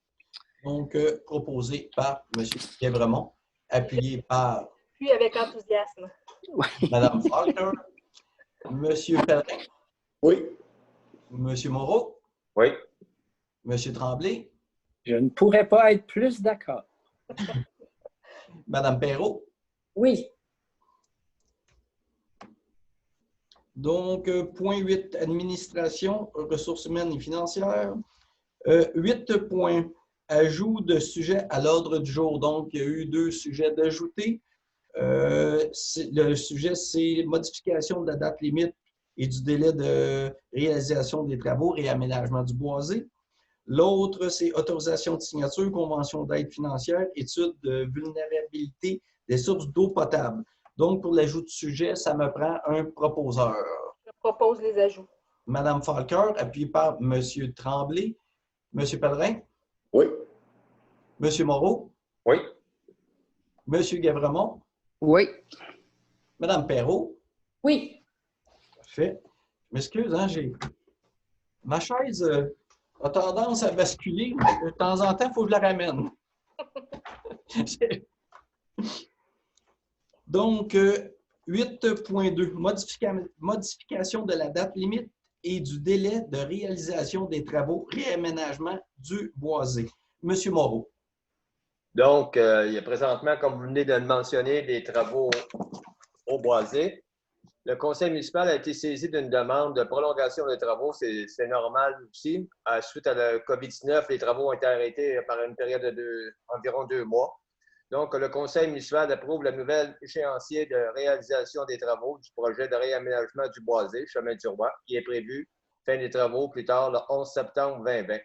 Donc, proposé par M. Guévremont, appuyé par... Puis avec enthousiasme. Mme Falker, M. Pellerin. Oui. M. Moreau. Oui. M. Tremblay. Je ne pourrais pas être plus d'accord. Mme Perrault. Oui. Donc, point 8, administration, ressources humaines et financières. 8 points, ajout de sujets à l'ordre du jour. Donc, il y a eu 2 sujets d'ajouter. Le sujet, c'est modification de la date limite et du délai de réalisation des travaux, réaménagement du boisé. L'autre, c'est autorisation de signature, convention d'aide financière, étude de vulnérabilité des sources d'eau potable. Donc, pour l'ajout de sujet, ça me prend un proposeur. Je propose les ajouts. Mme Falker, appuyée par M. Tremblay. M. Pellerin? Oui. M. Moreau? Oui. M. Guévremont? Oui. Mme Perrault? Oui. Parfait. Je m'excuse, hein, ma chaise a tendance à basculer, mais de temps en temps, il faut que je la ramène. Donc, 8.2, modification de la date limite et du délai de réalisation des travaux, réaménagement du boisé. Monsieur Moreau. Donc, il y a présentement, comme vous venez de le mentionner, des travaux au boisé. Le conseil municipal a été saisi d'une demande de prolongation des travaux. C'est normal aussi. Suite à la COVID-19, les travaux ont été arrêtés par une période d'environ 2 mois. Donc, le conseil municipal approuve le nouvel échéancier de réalisation des travaux du projet de réaménagement du boisé, chemin du Roi, qui est prévu fin des travaux plus tard le 11 septembre 2020.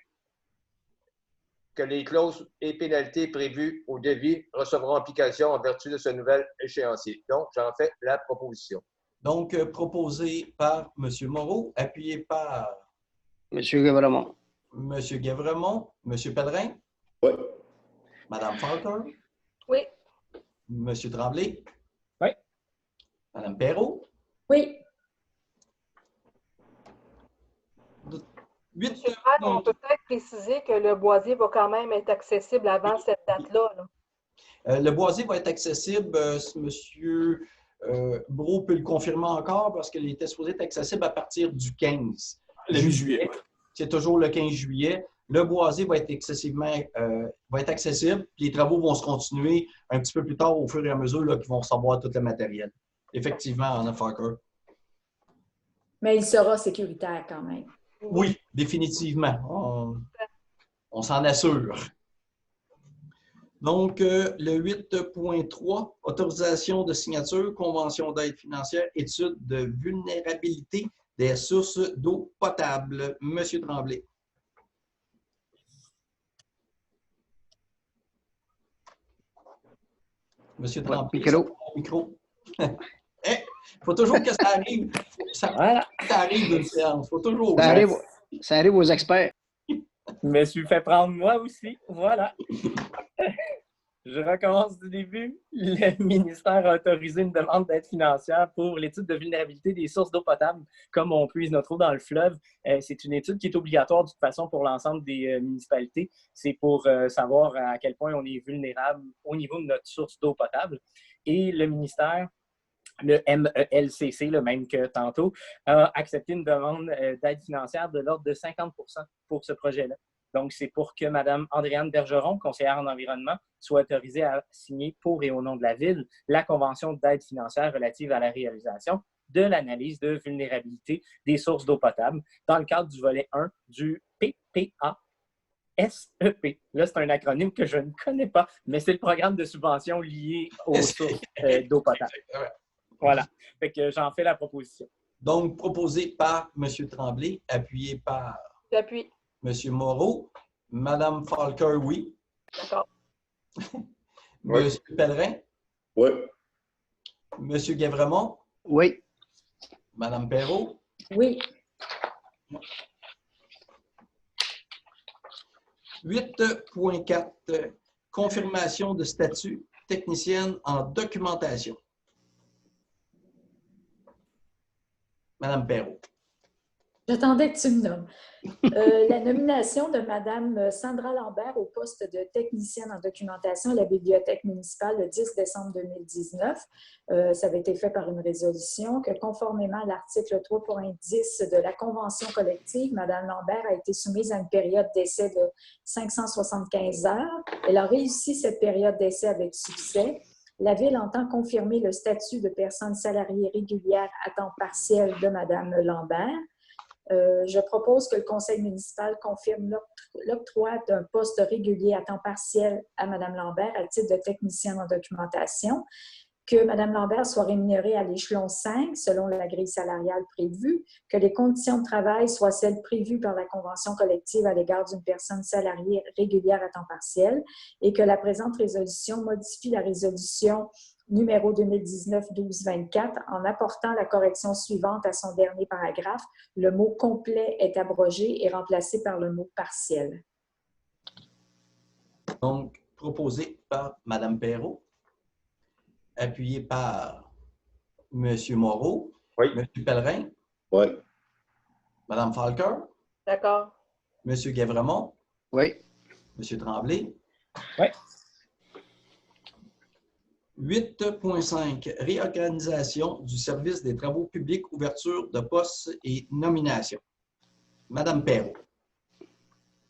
Que les clauses et pénalités prévues au devis recevront application en vertu de ce nouvel échéancier. Donc, j'en fais la proposition. Donc, proposé par M. Moreau, appuyé par M. Guévremont. M. Guévremont, M. Pellerin. Oui. Mme Falker. Oui. M. Tremblay. Oui. Mme Perrault. Oui. 8 On peut peut-être préciser que le boisé va quand même être accessible avant cette date-là. Le boisé va être accessible, M. Brault peut le confirmer encore parce qu'il était supposé être accessible à partir du 15. Le 8 juillet. C'est toujours le 15 juillet. le boisé va être va être accessible, puis les travaux vont se continuer un petit peu plus tard au fur et à mesure qu'ils vont recevoir tout le matériel. Effectivement, Anna Falker. Mais il sera sécuritaire quand même. Oui, définitivement. On s'en assure. Donc, le 8.3, autorisation de signature, convention d'aide financière, étude de vulnérabilité des sources d'eau potable. Monsieur Tremblay. Monsieur Tremblay, micro. Il faut toujours que ça arrive. Ça arrive d'une séance. Faut toujours. Ça arrive aux experts. Je me suis fait prendre moi aussi. Voilà. Je recommence du début. Le ministère a autorisé une demande d'aide financière pour l'étude de vulnérabilité des sources d'eau potable, comme on puise notre eau dans le fleuve. C'est une étude qui est obligatoire de toute façon pour l'ensemble des municipalités. C'est pour savoir à quel point on est vulnérable au niveau de notre source d'eau potable. Et le ministère, le MELCC, le même que tantôt, a accepté une demande d'aide financière de l'ordre de 50 % pour ce projet-là. Donc, c'est pour que Mme Andréane Bergeron, conseillère en environnement, soit autorisée à signer pour et au nom de la Ville la convention d'aide financière relative à la réalisation de l'analyse de vulnérabilité des sources d'eau potable dans le cadre du volet 1 du PPA. SEP. Là, c'est un acronyme que je ne connais pas, mais c'est le programme de subvention lié aux sources d'eau potable. Voilà. Fait que j'en fais la proposition. Donc, proposé par M. Tremblay, appuyé par J'appuie. M. Moreau. Mme Falker, oui. D'accord. M. Pellerin. Oui. M. Guévremont. Oui. Mme Perrault. Oui. 8.4, confirmation de statut technicienne en documentation. Madame Perrault. J'attendais que tu me nommes. La nomination de Mme Sandra Lambert au poste de technicienne en documentation à la Bibliothèque municipale le 10 décembre 2019, ça avait été fait par une résolution que, conformément à l'article 3.10 de la Convention collective, Mme Lambert a été soumise à une période d'essai de 575 heures. Elle a réussi cette période d'essai avec succès. La Ville entend confirmer le statut de personne salariée régulière à temps partiel de Mme Lambert. Je propose que le conseil municipal confirme l'octroi d'un poste régulier à temps partiel à Mme Lambert à titre de technicienne en documentation, que Mme Lambert soit rémunérée à l'échelon 5 selon la grille salariale prévue, que les conditions de travail soient celles prévues par la convention collective à l'égard d'une personne salariée régulière à temps partiel et que la présente résolution modifie la résolution numéro 2019-1224 en apportant la correction suivante à son dernier paragraphe. Le mot « complet » est abrogé et remplacé par le mot « partiel ». Donc, proposé par Mme Perrault, appuyé par M. Moreau, Oui. M. Pellerin, Oui. Mme Falker, D'accord. M. Guévremont, Oui. M. Tremblay. Oui. 8.5, réorganisation du service des travaux publics, ouverture de postes et nomination. Madame Perrault.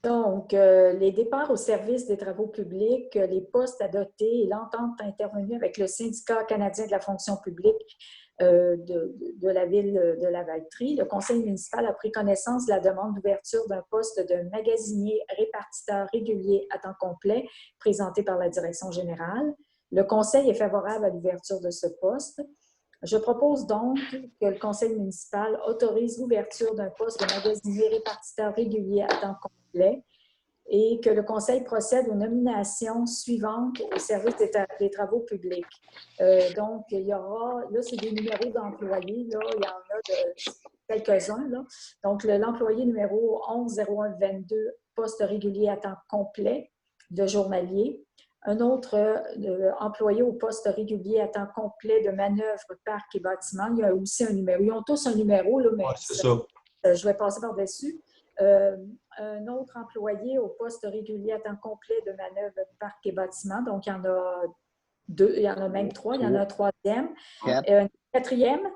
Donc, les départs au service des travaux publics, les postes à doter et l'entente intervenue avec le syndicat canadien de la fonction publique de la ville de Lavaltrie, le conseil municipal a pris connaissance de la demande d'ouverture d'un poste de magasinier répartiteur régulier à temps complet présenté par la direction générale. Le conseil est favorable à l'ouverture de ce poste. Je propose donc que le conseil municipal autorise l'ouverture d'un poste de magasinier répartiteur régulier à temps complet et que le conseil procède aux nominations suivantes au service des travaux publics. Donc, il y aura, là, c'est des numéros d'employés, là, il y en a de quelques-uns, là. Donc, l'employé numéro 110122, poste régulier à temps complet de journalier. Un autre employé au poste régulier à temps complet de manœuvre, parc et bâtiment. Il y a aussi un numéro. Ils ont tous un numéro, là, mais Ouais, c'est ça. Je vais passer par-dessus. Un autre employé au poste régulier à temps complet de manœuvre, parc et bâtiment. Donc, il y en a deux, il y en a même trois. Il y en a un troisième. Un quatrième.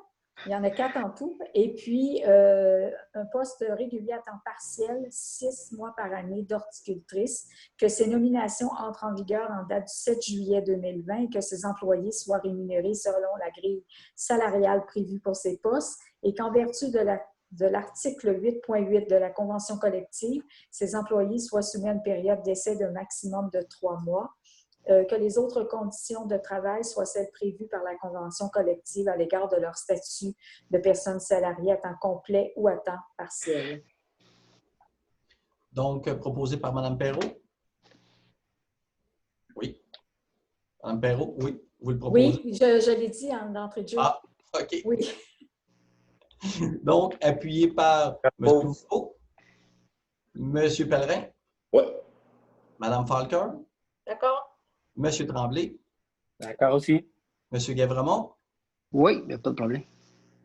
Il y en a 4 en tout. Et puis, un poste régulier à temps partiel, 6 mois par année d'horticultrice, que ces nominations entrent en vigueur en date du 7 juillet 2020 et que ces employés soient rémunérés selon la grille salariale prévue pour ces postes et qu'en vertu de l'article 8.8 de la Convention collective, ces employés soient soumis à une période d'essai d'un maximum de 3 mois. Que les autres conditions de travail soient celles prévues par la Convention collective à l'égard de leur statut de personnes salariées à temps complet ou à temps partiel. Donc, proposé par Mme Perrault? Oui. Mme Perrault, oui, vous le proposez? Oui, je l'ai dit en entrée de jeu. Ah, OK. Oui. Donc, appuyé par M. Rousseau, M. Pellerin? Oui. Mme Falker? D'accord? M. Tremblay? D'accord aussi. M. Guévremont? Oui, il n'y a pas de problème.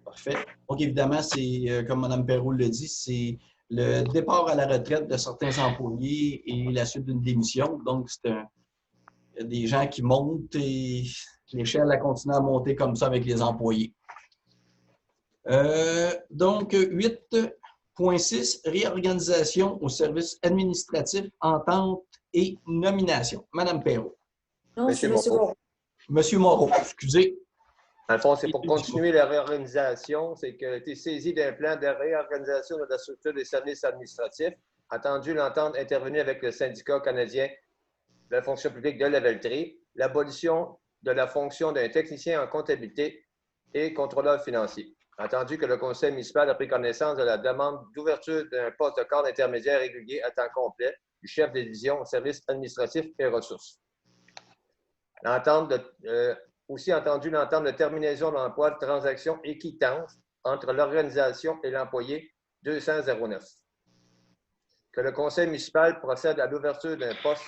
Parfait. Donc, évidemment, c'est, comme Mme Perrault le dit, c'est le départ à la retraite de certains employés et la suite d'une démission. Donc, il y a des gens qui montent et l'échelle a continué à monter comme ça avec les employés. Donc, 8.6, réorganisation au service administratif, entente et nomination. Mme Perrault. Non, c'est M. Moreau. Monsieur Moreau, excusez. Dans le fond, c'est pour continuer la réorganisation, c'est qu'elle a été saisie d'un plan de réorganisation de la structure des services administratifs, attendu l'entente intervenue avec le syndicat canadien de la fonction publique de Lavaltrie, l'abolition de la fonction d'un technicien en comptabilité et contrôleur financier. Attendu que le conseil municipal a pris connaissance de la demande d'ouverture d'un poste de cadre intermédiaire régulier à temps complet du chef de division aux services administratifs et ressources. Aussi entendu l'entente de terminaison d'emploi de transaction et quittance entre l'organisation et l'employé 200-09. Que le conseil municipal procède à l'ouverture d'un poste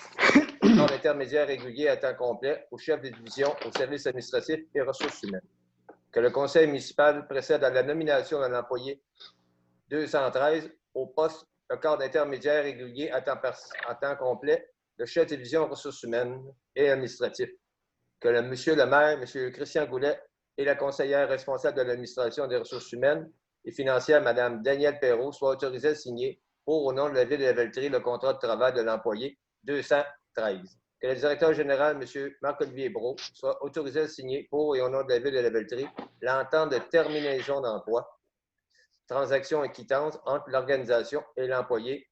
d'ordre intermédiaire régulier à temps complet au chef de division aux services administratifs et ressources humaines. Que le conseil municipal procède à la nomination d'un employé 213 au poste de cadre intermédiaire régulier à temps complet de chef de division aux ressources humaines et administratives. Que monsieur le maire, M. Christian Goulet, et la conseillère responsable de l'administration des ressources humaines et financières, Mme Danielle Perrault, soient autorisés à signer pour, au nom de la Ville de Lavaltrie, le contrat de travail de l'employé 213. Que le directeur général, M. Marc-Olivier Brault, soit autorisé à signer pour et au nom de la Ville de Lavaltrie l'entente de terminaison d'emploi, transaction et quittance entre l'organisation et l'employé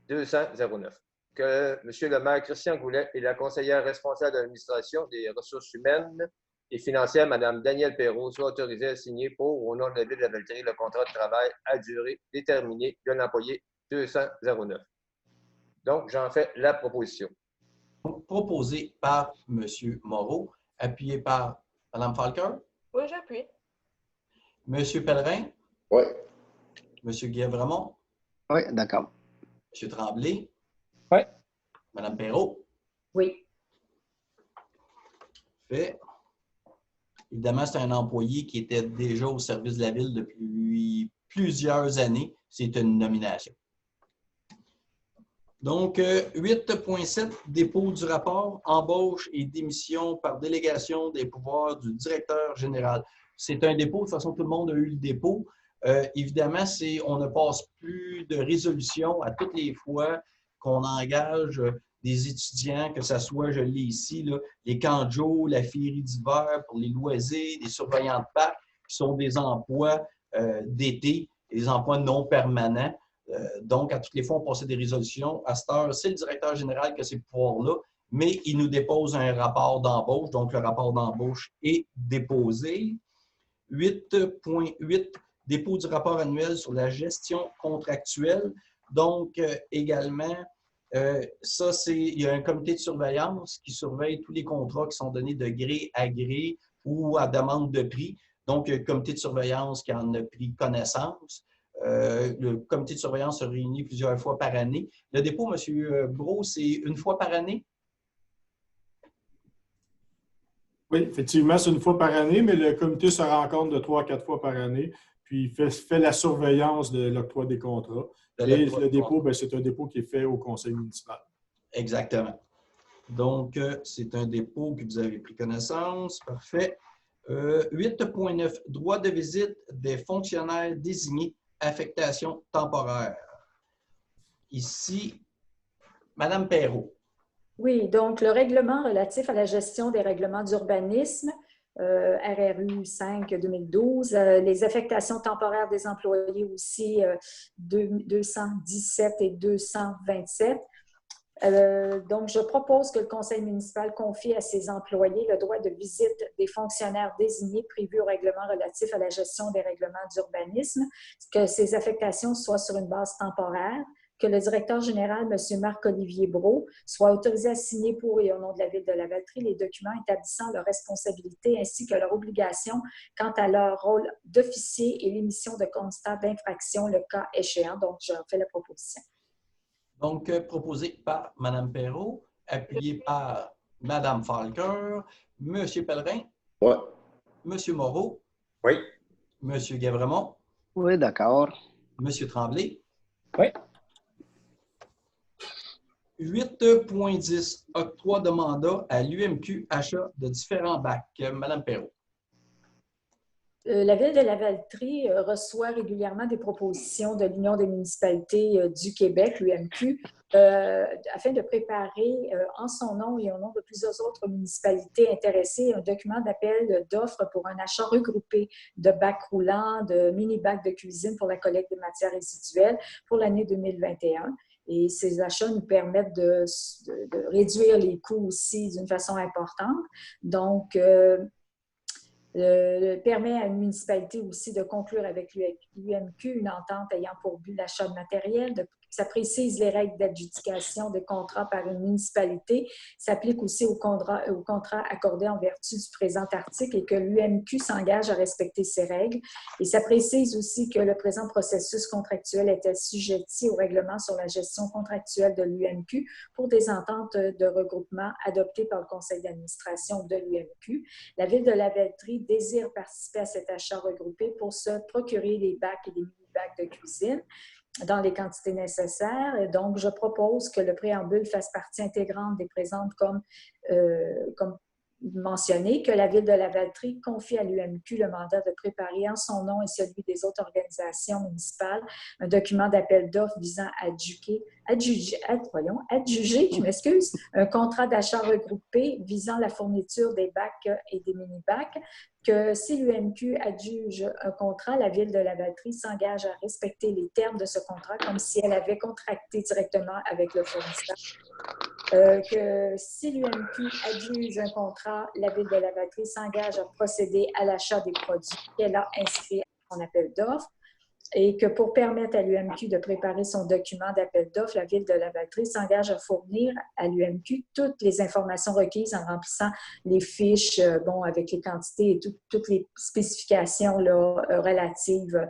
200-09. Que M. le maire Christian Goulet et la conseillère responsable de l'administration des ressources humaines et financières, Mme Danielle Perrault, soient autorisés à signer pour, au nom de la Ville de Lavaltrie, le contrat de travail à durée déterminée de l'employé 200-09. Donc, j'en fais la proposition. Proposé par M. Moreau, appuyé par Mme Falker. Oui, j'appuie. M. Pellerin. Oui. M. Guévremont. Oui, d'accord. M. Tremblay. Oui. Mme Perrault. Oui. Fait. Évidemment, c'est un employé qui était déjà au service de la Ville depuis plusieurs années. C'est une nomination. Donc, 8.7, dépôt du rapport, embauche et démission par délégation des pouvoirs du directeur général. C'est un dépôt, de toute façon, tout le monde a eu le dépôt. Évidemment, on ne passe plus de résolution à toutes les fois qu'on engage des étudiants, que ce soit, je l'ai ici, là, les camps de jour, la féerie d'hiver pour les loisirs, les surveillants de parc, qui sont des emplois d'été, des emplois non permanents. Donc, à toutes les fois, on passait des résolutions. À cette heure, c'est le directeur général qui a ces pouvoirs-là, mais il nous dépose un rapport d'embauche. Donc, le rapport d'embauche est déposé. 8.8, dépôt du rapport annuel sur la gestion contractuelle. Donc, également, il y a un comité de surveillance qui surveille tous les contrats qui sont donnés de gré à gré ou à demande de prix. Donc, le comité de surveillance qui en a pris connaissance. Le comité de surveillance se réunit plusieurs fois par année. Le dépôt, M. Brault, c'est une fois par année? Oui, effectivement, c'est une fois par année, mais le comité se rencontre de 3 à 4 fois par année, puis il fait la surveillance de l'octroi des contrats. Et le dépôt, c'est un dépôt qui est fait au conseil municipal. Exactement. Donc, c'est un dépôt que vous avez pris connaissance. Parfait. 8.9, droit de visite des fonctionnaires désignés, affectation temporaire. Ici, Madame Perrault. Oui, donc le règlement relatif à la gestion des règlements d'urbanisme, RRU 5-2012, les affectations temporaires des employés aussi, 217 et 227. Donc, je propose que le conseil municipal confie à ses employés le droit de visite des fonctionnaires désignés prévus au règlement relatif à la gestion des règlements d'urbanisme, que ces affectations soient sur une base temporaire, que le directeur général, M. Marc-Olivier Brault, soit autorisé à signer pour et au nom de la Ville de Lavaltrie les documents établissant leurs responsabilités ainsi que leurs obligations quant à leur rôle d'officier et l'émission de constats d'infraction le cas échéant. Donc, je fais la proposition. Donc, proposé par Mme Perrault, appuyé par Mme Falker, M. Pellerin. Oui. M. Moreau. Oui. M. Guévremont. Oui, d'accord. M. Tremblay. Oui. 8.10, octroi de mandat à l'UMQ, achat de différents bacs. Mme Perrault. La Ville de Lavaltrie reçoit régulièrement des propositions de l'Union des municipalités du Québec, l'UMQ, afin de préparer en son nom et au nom de plusieurs autres municipalités intéressées un document d'appel d'offres pour un achat regroupé de bacs roulants, de mini-bacs de cuisine pour la collecte des matières résiduelles pour l'année 2021. Et ces achats nous permettent de réduire les coûts aussi d'une façon importante. Donc, permet à une municipalité aussi de conclure avec l'UMQ une entente ayant pour but l'achat de matériel. Ça précise les règles d'adjudication des contrats par une municipalité. S'applique aussi aux contrats accordés en vertu du présent article et que l'UMQ s'engage à respecter ces règles. Et ça précise aussi que le présent processus contractuel est assujetti au règlement sur la gestion contractuelle de l'UMQ pour des ententes de regroupement adoptées par le conseil d'administration de l'UMQ. La Ville de Lavaltrie désire participer à cet achat regroupé pour se procurer des bacs et des mini-bacs de cuisine dans les quantités nécessaires. Et donc, je propose que le préambule fasse partie intégrante des présentes comme mentionné, que la Ville de Lavaltrie confie à l'UMQ le mandat de préparer en son nom et celui des autres organisations municipales un document d'appel d'offres visant à adjuger, je m'excuse, un contrat d'achat regroupé visant la fourniture des bacs et des mini-bacs, que si l'UMQ adjuge un contrat, la Ville de Lavaltrie s'engage à respecter les termes de ce contrat comme si elle avait contracté directement avec le fournisseur. Que si l'UMQ adjuge un contrat, la Ville de Lavaltrie s'engage à procéder à l'achat des produits qu'elle a inscrits à son appel d'offres et que pour permettre à l'UMQ de préparer son document d'appel d'offres, la Ville de Lavaltrie s'engage à fournir à l'UMQ toutes les informations requises en remplissant les fiches avec les quantités et toutes les spécifications là, relatives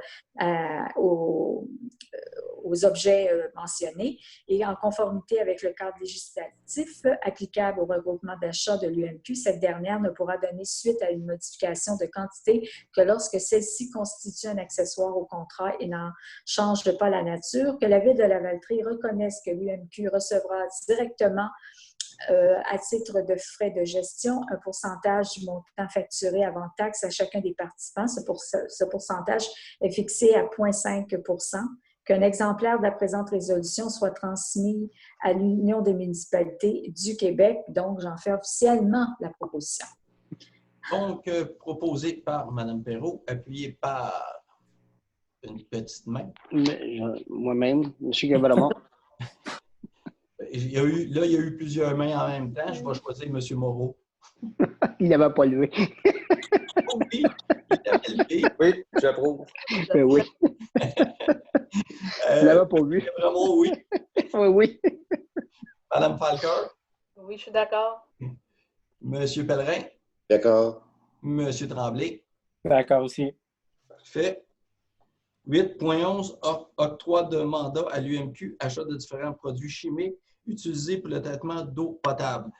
aux objets mentionnés et en conformité avec le cadre législatif applicable au regroupement d'achat de l'UMQ, cette dernière ne pourra donner suite à une modification de quantité que lorsque celle-ci constitue un accessoire au contrat et n'en change pas la nature, que la Ville de Lavaltrie reconnaisse que l'UMQ recevra directement à titre de frais de gestion, un pourcentage du montant facturé avant taxe à chacun des participants. Ce pourcentage est fixé à 0,5 %. Qu'un exemplaire de la présente résolution soit transmis à l'Union des municipalités du Québec. Donc, j'en fais officiellement la proposition. Donc, proposé par Mme Perrault, appuyé par une petite main. Moi-même, M. Guévremont. Il y a eu plusieurs mains en même temps. Je vais choisir M. Moreau. Il n'avait pas levé. Oui, il avait levé. Oui, j'approuve. Oui. Il n'avait pas vu. Vraiment, oui. Oui. Mme Falker. Oui, je suis d'accord. M. Pellerin. D'accord. M. Tremblay. D'accord aussi. Parfait. 8.11, octroi de mandat à l'UMQ, achat de différents produits chimiques utilisés pour le traitement d'eau potable.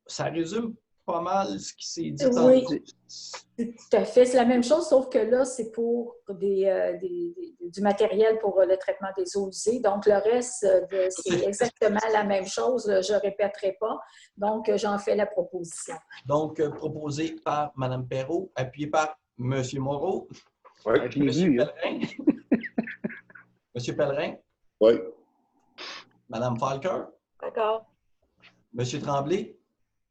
Ça résume pas mal ce qui s'est dit Oui, tantôt. tout à fait. C'est la même chose, sauf que là, c'est pour du matériel pour le traitement des eaux usées. Donc, le reste, c'est exactement la même chose. Je ne répéterai pas. Donc, j'en fais la proposition. Donc, proposé par Mme Perrault, appuyé par M. Moreau. Oui. M. Pellerin. M. Pellerin. Oui. Mme Falker. D'accord. M. Tremblay.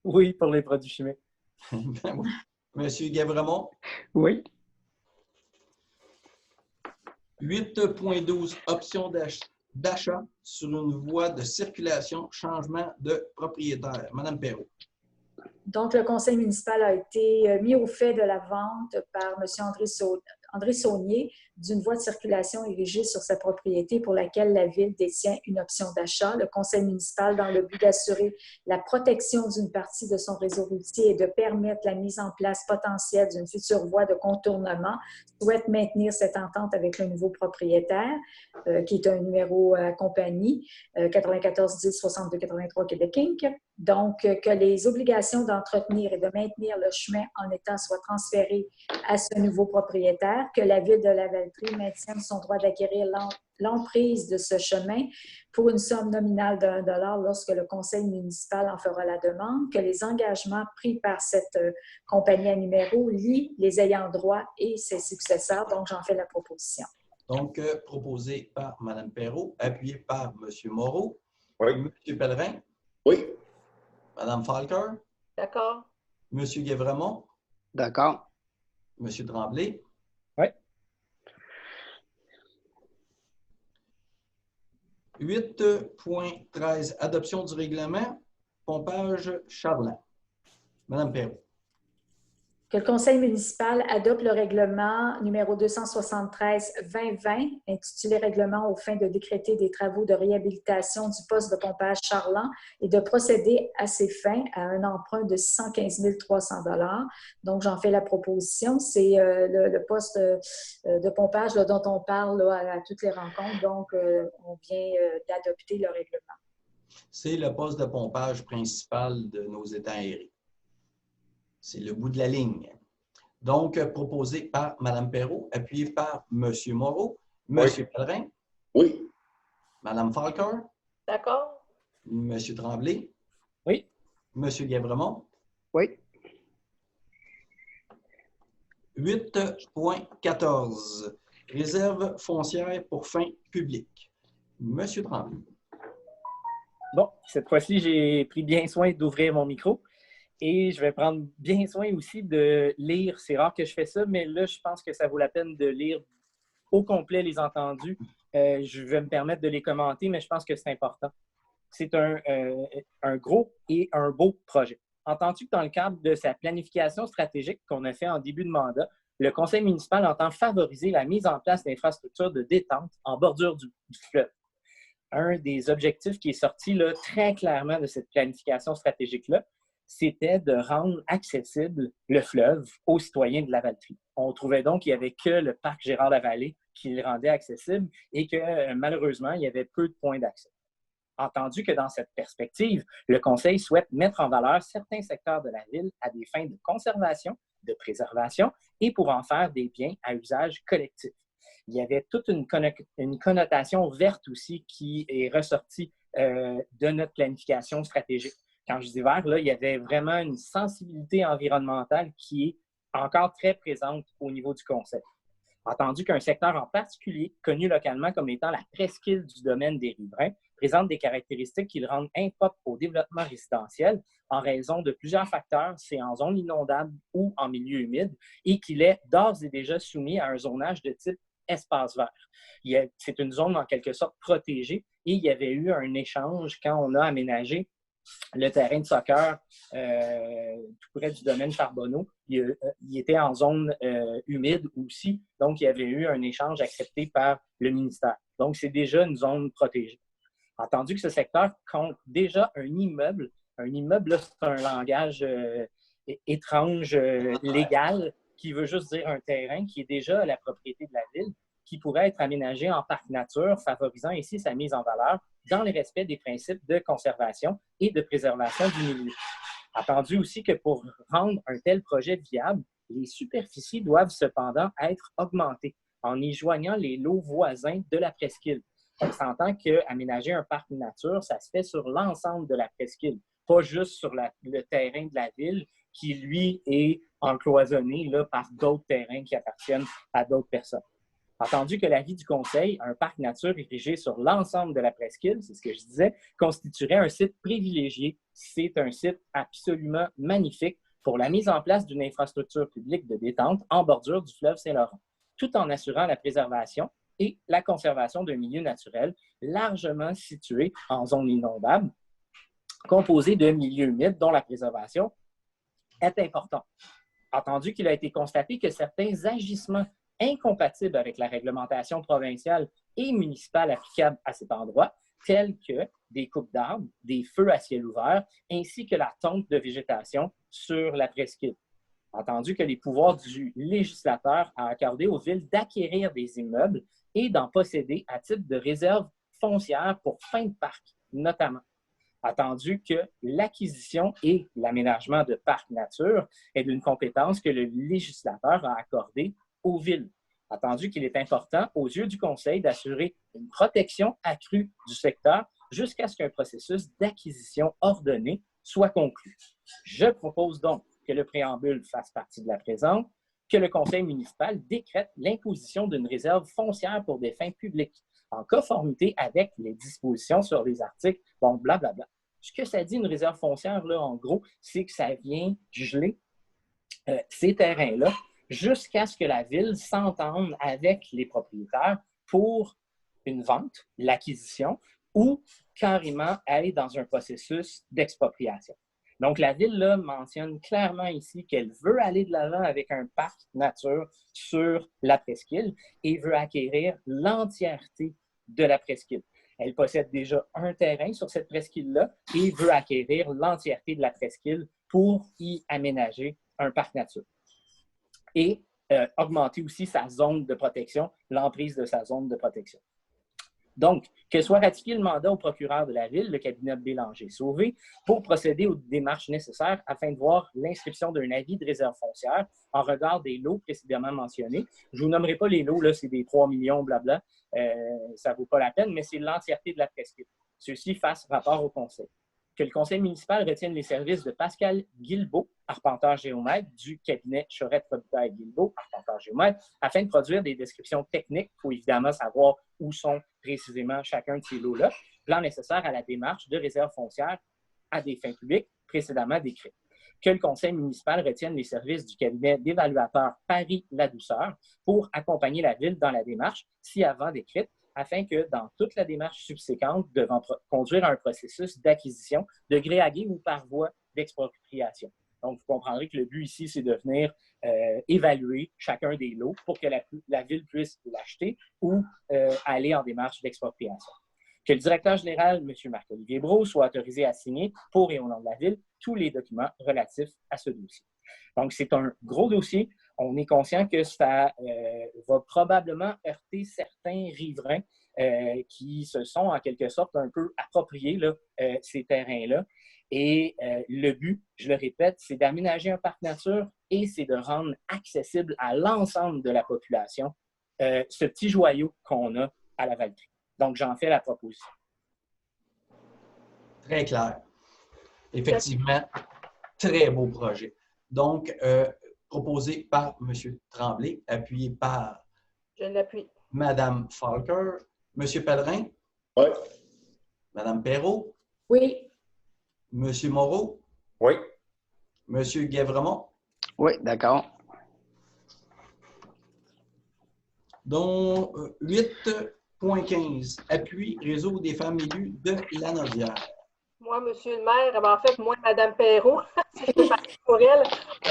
Oui, pour les produits chimiques. M. Guévremont. Oui. 8.12, option d'achat sur une voie de circulation, changement de propriétaire. Mme Perrault. Donc, le conseil municipal a été mis au fait de la vente par M. André Saunier d'une voie de circulation érigée sur sa propriété pour laquelle la Ville détient une option d'achat. Le conseil municipal, dans le but d'assurer la protection d'une partie de son réseau routier et de permettre la mise en place potentielle d'une future voie de contournement, souhaite maintenir cette entente avec le nouveau propriétaire, qui est un numéro à compagnie, 94 10 62 83 Québec Inc. Donc, que les obligations d'entretenir et de maintenir le chemin en état soient transférées à ce nouveau propriétaire, que la Ville de Lavaltrie maintienne son droit d'acquérir l'emprise de ce chemin pour une somme nominale de 1 $ lorsque le conseil municipal en fera la demande, que les engagements pris par cette compagnie à numéro lient les ayants droit et ses successeurs. Donc, j'en fais la proposition. Donc, proposé par Mme Perrault, appuyé par M. Moreau. Oui. M. Pellerin. Oui. Mme Falker. D'accord. M. Guévremont. D'accord. M. Tremblay. Oui. 8.13, adoption du règlement, pompage Charland. Mme Perrault. Que le conseil municipal adopte le règlement numéro 273-2020, intitulé Règlement aux fins de décréter des travaux de réhabilitation du poste de pompage Charland et de procéder à ces fins à un emprunt de 615 300 $. Donc, j'en fais la proposition. C'est le poste de pompage là, dont on parle là, à toutes les rencontres. Donc, on vient d'adopter le règlement. C'est le poste de pompage principal de nos étangs aérés. C'est le bout de la ligne. Donc, proposé par Mme Perrault, appuyé par M. Moreau, M. Pellerin. Oui. Mme Falker. D'accord. M. Tremblay. Oui. M. Guévremont. Oui. 8.14, réserve foncière pour fin publique. M. Tremblay. Bon, cette fois-ci, j'ai pris bien soin d'ouvrir mon micro. Et je vais prendre bien soin aussi de lire. C'est rare que je fais ça, mais là, je pense que ça vaut la peine de lire au complet les entendus. Je vais me permettre de les commenter, mais je pense que c'est important. C'est un gros et un beau projet. Entends-tu que dans le cadre de sa planification stratégique qu'on a fait en début de mandat, le conseil municipal entend favoriser la mise en place d'infrastructures de détente en bordure du fleuve. Un des objectifs qui est sorti là, très clairement de cette planification stratégique-là, c'était de rendre accessible le fleuve aux citoyens de Lavaltrie. On trouvait donc qu'il n'y avait que le parc Gérard-Lavallée qui le rendait accessible et que malheureusement, il y avait peu de points d'accès. Entendu que dans cette perspective, le Conseil souhaite mettre en valeur certains secteurs de la ville à des fins de conservation, de préservation et pour en faire des biens à usage collectif. Il y avait toute une connotation verte aussi qui est ressortie de notre planification stratégique. Quand je dis vert, là, il y avait vraiment une sensibilité environnementale qui est encore très présente au niveau du conseil. Entendu qu'un secteur en particulier, connu localement comme étant la presqu'île du domaine des riverains, présente des caractéristiques qui le rendent impropre au développement résidentiel en raison de plusieurs facteurs, c'est en zone inondable ou en milieu humide, et qu'il est d'ores et déjà soumis à un zonage de type espace vert. C'est une zone en quelque sorte protégée et il y avait eu un échange quand on a aménagé le terrain de soccer tout près du domaine Charbonneau. Il était en zone humide aussi, donc il y avait eu un échange accepté par le ministère. Donc, c'est déjà une zone protégée. Entendu que ce secteur compte déjà un immeuble. Un immeuble, là, c'est un langage étrange, légal, qui veut juste dire un terrain qui est déjà la propriété de la ville, qui pourrait être aménagé en parc nature, favorisant ainsi sa mise en valeur dans le respect des principes de conservation et de préservation du milieu. Attendu aussi que pour rendre un tel projet viable, les superficies doivent cependant être augmentées en y joignant les lots voisins de la presqu'île. On s'entend qu'aménager un parc nature, ça se fait sur l'ensemble de la presqu'île, pas juste sur le terrain de la ville qui, lui, est encloisonné là, par d'autres terrains qui appartiennent à d'autres personnes. Entendu que l'avis du Conseil, un parc nature érigé sur l'ensemble de la presqu'île, c'est ce que je disais, constituerait un site privilégié. C'est un site absolument magnifique pour la mise en place d'une infrastructure publique de détente en bordure du fleuve Saint-Laurent, tout en assurant la préservation et la conservation d'un milieu naturel largement situé en zone inondable, composé de milieux humides dont la préservation est importante. Entendu qu'il a été constaté que certains agissements incompatibles avec la réglementation provinciale et municipale applicable à cet endroit, tels que des coupes d'arbres, des feux à ciel ouvert, ainsi que la tonte de végétation sur la presqu'île. Entendu que les pouvoirs du législateur a accordé aux villes d'acquérir des immeubles et d'en posséder à titre de réserve foncière pour fin de parc, notamment. Attendu que l'acquisition et l'aménagement de parcs nature est d'une compétence que le législateur a accordée aux villes. Attendu qu'il est important, aux yeux du Conseil, d'assurer une protection accrue du secteur jusqu'à ce qu'un processus d'acquisition ordonné soit conclu. Je propose donc que le préambule fasse partie de la présente, que le Conseil municipal décrète l'imposition d'une réserve foncière pour des fins publiques, en conformité avec les dispositions sur les articles, bon, blablabla. Ce que ça dit, une réserve foncière, là, en gros, c'est que ça vient geler ces terrains-là jusqu'à ce que la ville s'entende avec les propriétaires pour une vente, l'acquisition, ou carrément aller dans un processus d'expropriation. Donc, la ville là, mentionne clairement ici qu'elle veut aller de l'avant avec un parc nature sur la presqu'île et veut acquérir l'entièreté de la presqu'île. Elle possède déjà un terrain sur cette presqu'île-là et veut acquérir l'entièreté de la presqu'île pour y aménager un parc nature. Et augmenter aussi sa zone de protection, l'emprise de sa zone de protection. Donc, que soit ratifié le mandat au procureur de la Ville, le cabinet Bélanger-Sauvé, pour procéder aux démarches nécessaires afin de voir l'inscription d'un avis de réserve foncière en regard des lots précédemment mentionnés. Je ne vous nommerai pas les lots, là, c'est des 3 millions, blabla, ça ne vaut pas la peine, mais c'est l'entièreté de la presqu'île. Ceux-ci fassent rapport au Conseil. Que le Conseil municipal retienne les services de Pascal Guilbeault, arpenteur géomètre, du cabinet Chorette-Robitaille-Guilbeault, arpenteur géomètre, afin de produire des descriptions techniques. Il faut évidemment savoir où sont précisément chacun de ces lots-là, plan nécessaire à la démarche de réserve foncière à des fins publiques précédemment décrites. Que le Conseil municipal retienne les services du cabinet d'évaluateur Paris-Ladouceur pour accompagner la Ville dans la démarche, si avant décrite, afin que dans toute la démarche subséquente devant conduire à un processus d'acquisition de gré à gré ou par voie d'expropriation. Donc, vous comprendrez que le but ici, c'est de venir évaluer chacun des lots pour que la Ville puisse l'acheter ou aller en démarche d'expropriation. Que le directeur général, M. Marc-Olivier Brault, soit autorisé à signer pour et au nom de la Ville tous les documents relatifs à ce dossier. Donc, c'est un gros dossier. On est conscient que ça va probablement heurter certains riverains qui se sont en quelque sorte un peu appropriés là, ces terrains-là. Et le but, je le répète, c'est d'aménager un parc nature et c'est de rendre accessible à l'ensemble de la population ce petit joyau qu'on a à la Valtrie. Donc, j'en fais la proposition. Très clair. Effectivement, très beau projet. Donc, proposé par M. Tremblay, appuyé par Je l'appuie. Mme Falker. M. Pellerin? Oui. Mme Perrault? Oui. M. Moreau? Oui. M. Guévremont? Oui, d'accord. Donc, 8.15, appui réseau des femmes élues de Lanaudière. Moi, Monsieur le maire, en fait, moi et Mme Perrault, si je peux parler pour elle,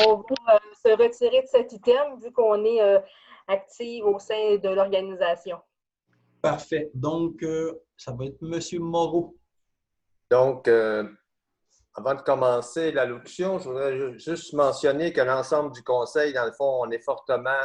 on va se retirer de cet item vu qu'on est active au sein de l'organisation. Parfait. Donc, ça va être M. Moreau. Donc, avant de commencer l'allocution, je voudrais juste mentionner que l'ensemble du Conseil, dans le fond, on est fortement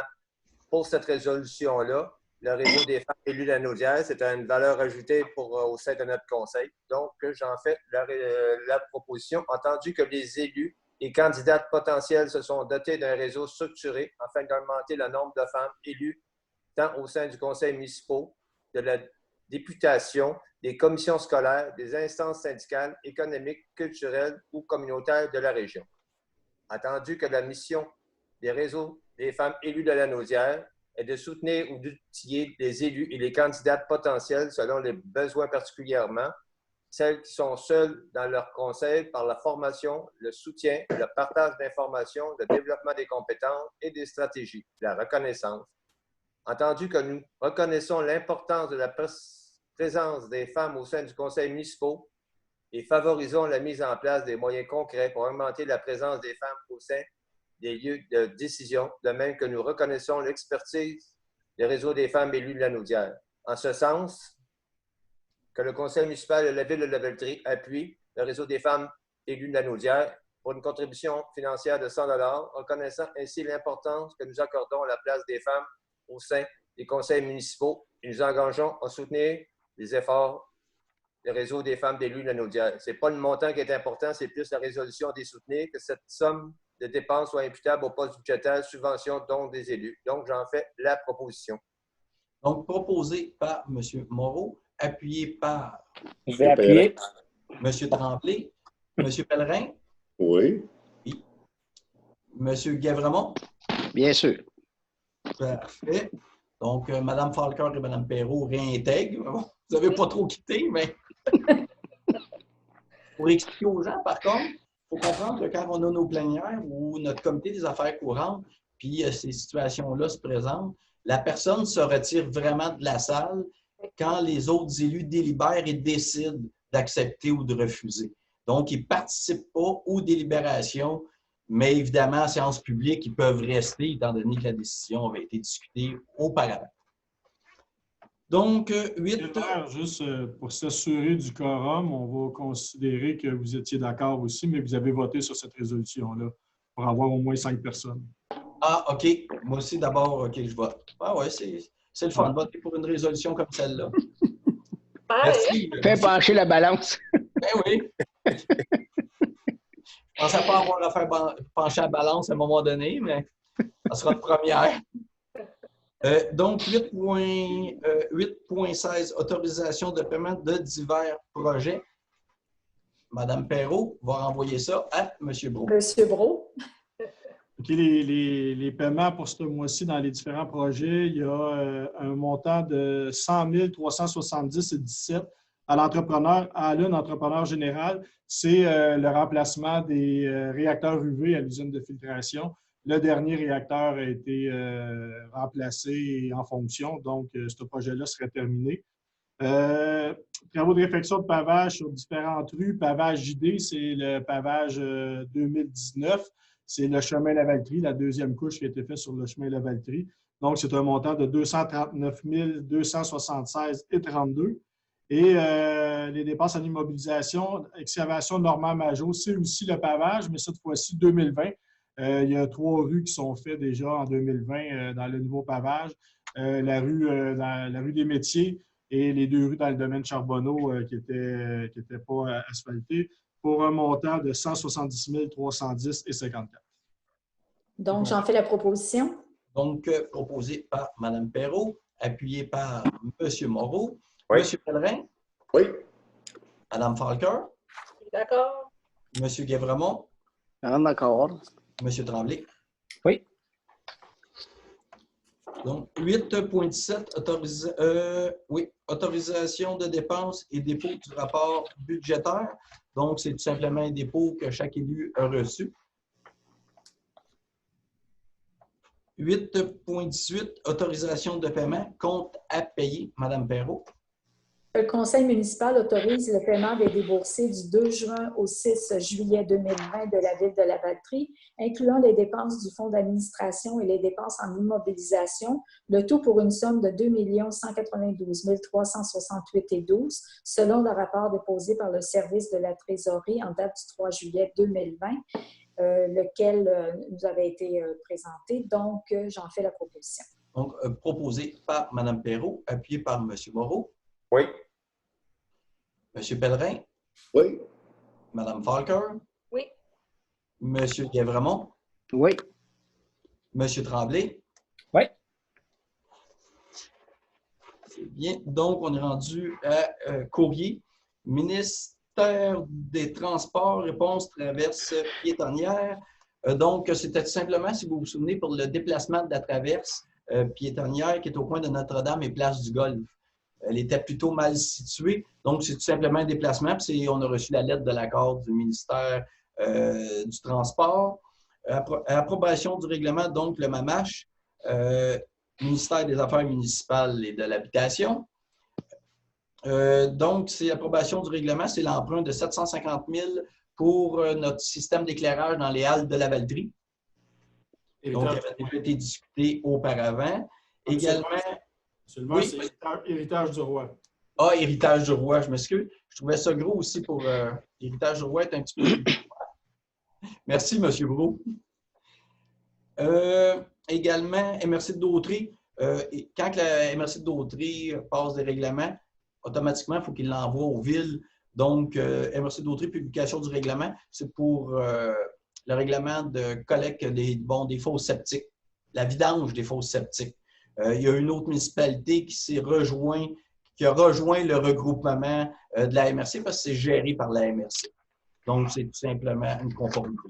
pour cette résolution-là. le réseau des femmes élues de la Naudière. C'est une valeur ajoutée au sein de notre conseil. Donc, j'en fais la proposition, entendu que les élus et candidates potentielles se sont dotés d'un réseau structuré afin d'augmenter le nombre de femmes élues tant au sein du conseil municipal, de la députation, des commissions scolaires, des instances syndicales, économiques, culturelles ou communautaires de la région. Attendu que la mission des réseaux des femmes élues de la Naudière est de soutenir ou d'outiller les élus et les candidates potentiels selon les besoins particulièrement, celles qui sont seules dans leur conseil par la formation, le soutien, le partage d'informations, le développement des compétences et des stratégies, la reconnaissance. Entendu que nous reconnaissons l'importance de la présence des femmes au sein du conseil municipal et favorisons la mise en place des moyens concrets pour augmenter la présence des femmes au sein des lieux de décision, de même que nous reconnaissons l'expertise des réseaux des femmes élues de la Naudière. En ce sens, que le conseil municipal de la ville de Lavaltrie appuie le réseau des femmes élues de la Naudière pour une contribution financière de 100 $, reconnaissant ainsi l'importance que nous accordons à la place des femmes au sein des conseils municipaux et nous engageons à soutenir les efforts du réseau des femmes élues de la Naudière. Ce n'est pas le montant qui est important, c'est plus la résolution des soutenir, que cette somme de dépenses soit imputable au poste budgétaire, subvention, dons des élus. Donc, j'en fais la proposition. Donc, proposé par M. Moreau, appuyé par Je vais appuyer. M. Tremblay, M. Pellerin. Oui. Oui. M. Guévremont. Bien sûr. Parfait. Donc, Mme Falker et Mme Perrault réintègrent. Bon, vous n'avez pas trop quitté, mais pour expliquer aux gens, par contre, il faut comprendre que quand on a nos plénières ou notre comité des affaires courantes, puis ces situations-là se présentent, la personne se retire vraiment de la salle quand les autres élus délibèrent et décident d'accepter ou de refuser. Donc, ils ne participent pas aux délibérations, mais évidemment, en séance publique, ils peuvent rester étant donné que la décision avait été discutée auparavant. Donc, 8... Juste pour s'assurer du quorum, on va considérer que vous étiez d'accord aussi, mais vous avez voté sur cette résolution-là pour avoir au moins 5 personnes. Ah, OK. Moi aussi, d'abord, OK, je vote. Ah ouais, c'est le fun de voter pour une résolution comme celle-là. Merci. Fais pencher la balance. Ben oui. Je ne pensais pas avoir à faire pencher la balance à un moment donné, mais ça sera une première. Donc, 8.16, autorisation de paiement de divers projets. Mme Perrault va renvoyer ça à M. Brault. M. Brault. OK, les paiements pour ce mois-ci dans les différents projets, il y a un montant de 100 370,17 à l'entrepreneur, à l'une entrepreneur général. C'est le remplacement des réacteurs UV à l'usine de filtration. Le dernier réacteur a été remplacé et en fonction, donc ce projet-là serait terminé. Travaux de réfection de pavage sur différentes rues. Pavage JD, c'est le pavage 2019. C'est le chemin Lavaltrie, la deuxième couche qui a été faite sur le chemin Lavaltrie. Donc, c'est un montant de 239 276,32. Et les dépenses en immobilisation, excavation Normand-Majot, c'est aussi le pavage, mais cette fois-ci 2020. Il y a 3 rues qui sont faites déjà en 2020 dans le nouveau pavage. La rue des Métiers et les 2 rues dans le domaine Charbonneau qui n'étaient pas asphaltées pour un montant de 170 310,54. Donc, j'en fais la proposition. Donc, proposé par Mme Perrault, appuyé par M. Moreau. Oui. M. Pellerin. Oui. Mme Falker. D'accord. M. Guévremont. D'accord. M. Tremblay. Oui. Donc, 8.17, autorisation de dépenses et dépôt du rapport budgétaire. Donc, c'est tout simplement un dépôt que chaque élu a reçu. 8.18, autorisation de paiement, compte à payer. Mme Perrault. Le conseil municipal autorise le paiement des déboursés du 2 juin au 6 juillet 2020 de la ville de Lavaltrie, incluant les dépenses du fonds d'administration et les dépenses en immobilisation, le tout pour une somme de 2 192 368,12 selon le rapport déposé par le service de la trésorerie en date du 3 juillet 2020, lequel nous avait été présenté. Donc, j'en fais la proposition. Donc, proposé par Mme Perrault, appuyé par M. Moreau. Oui. M. Pellerin. Oui. Mme Falker. Oui. M. Guévremont. Oui. M. Tremblay. Oui. C'est bien. Donc, on est rendu à courrier. Ministère des Transports, réponse traverse piétonnière. Donc, c'était tout simplement, si vous vous souvenez, pour le déplacement de la traverse piétonnière qui est au coin de Notre-Dame et Place du Golfe. Elle était plutôt mal située. Donc, c'est tout simplement un déplacement. Puis on a reçu la lettre de l'accord du ministère du Transport. Approbation du règlement, donc le MAMACH, ministère des Affaires municipales et de l'Habitation. Donc, c'est l'approbation du règlement, c'est l'emprunt de 750 000 pour notre système d'éclairage dans les halles de la Valtrie. Donc, il avait déjà été discuté auparavant. Également. Seulement, oui. C'est héritage du roi. Ah, héritage du roi, je m'excuse. Je trouvais ça gros aussi pour héritage du roi est un petit peu. Merci, M. Brault. Également, MRC de Dautry. Quand la MRC de Dautry passe des règlements, automatiquement, il faut qu'il l'envoie aux villes. Donc, MRC de Dautry, publication du règlement, c'est pour le règlement de collecte des fosses septiques, la vidange des fosses septiques. Il y a une autre municipalité qui a rejoint le regroupement de la MRC parce que c'est géré par la MRC. Donc, c'est tout simplement une conformité.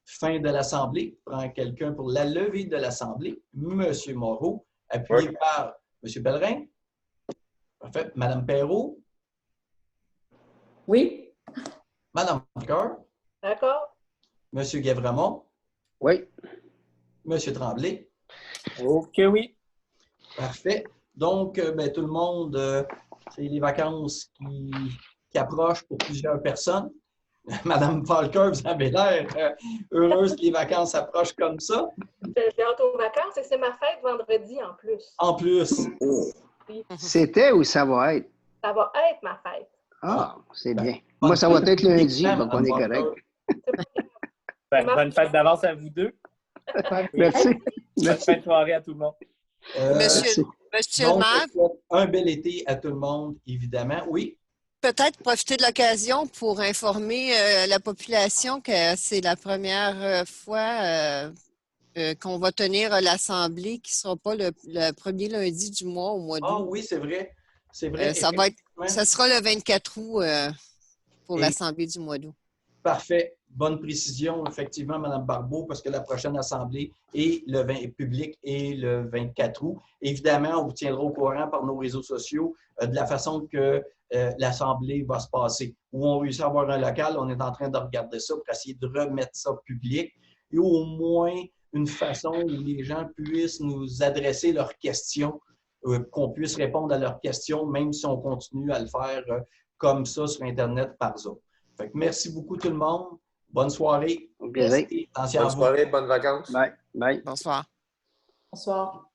Fin de l'Assemblée. Prend quelqu'un pour la levée de l'Assemblée. M. Moreau, appuyé par M. Pellerin. Parfait. Mme Perrault. Oui. Mme Falker. D'accord. M. Guévremont. Oui. M. Tremblay. OK, oui. Parfait. Donc, tout le monde, c'est les vacances qui approchent pour plusieurs personnes. Madame Falker, vous avez l'air heureuse que les vacances approchent comme ça. J'ai hâte aux vacances et c'est ma fête vendredi en plus. En plus. Oui. C'était ou ça va être? Ça va être ma fête. Ah, c'est bien. Moi, ça va être lundi, donc on est correct. Bonne fête d'avance à vous deux. Merci. Bonne fin de soirée à tout le monde. Monsieur le maire. Un bel été à tout le monde, évidemment. Oui. Peut-être profiter de l'occasion pour informer la population que c'est la première fois qu'on va tenir l'Assemblée qui ne sera pas le premier lundi du mois au mois d'août. Ah oui, c'est vrai. C'est vrai. Ça sera le 24 août pour l'Assemblée du mois d'août. Parfait. Bonne précision, effectivement, Mme Barbeau, parce que la prochaine Assemblée est publique est le 24 août. Évidemment, on vous tiendra au courant par nos réseaux sociaux de la façon que l'Assemblée va se passer. Où on réussit à avoir un local, on est en train de regarder ça pour essayer de remettre ça public et au moins une façon où les gens puissent nous adresser leurs questions, qu'on puisse répondre à leurs questions, même si on continue à le faire comme ça sur Internet par Zoom. Fait que merci beaucoup tout le monde. Bonne soirée. Bonne soirée, bonnes vacances. Bye. Bye. Bonsoir. Bonsoir.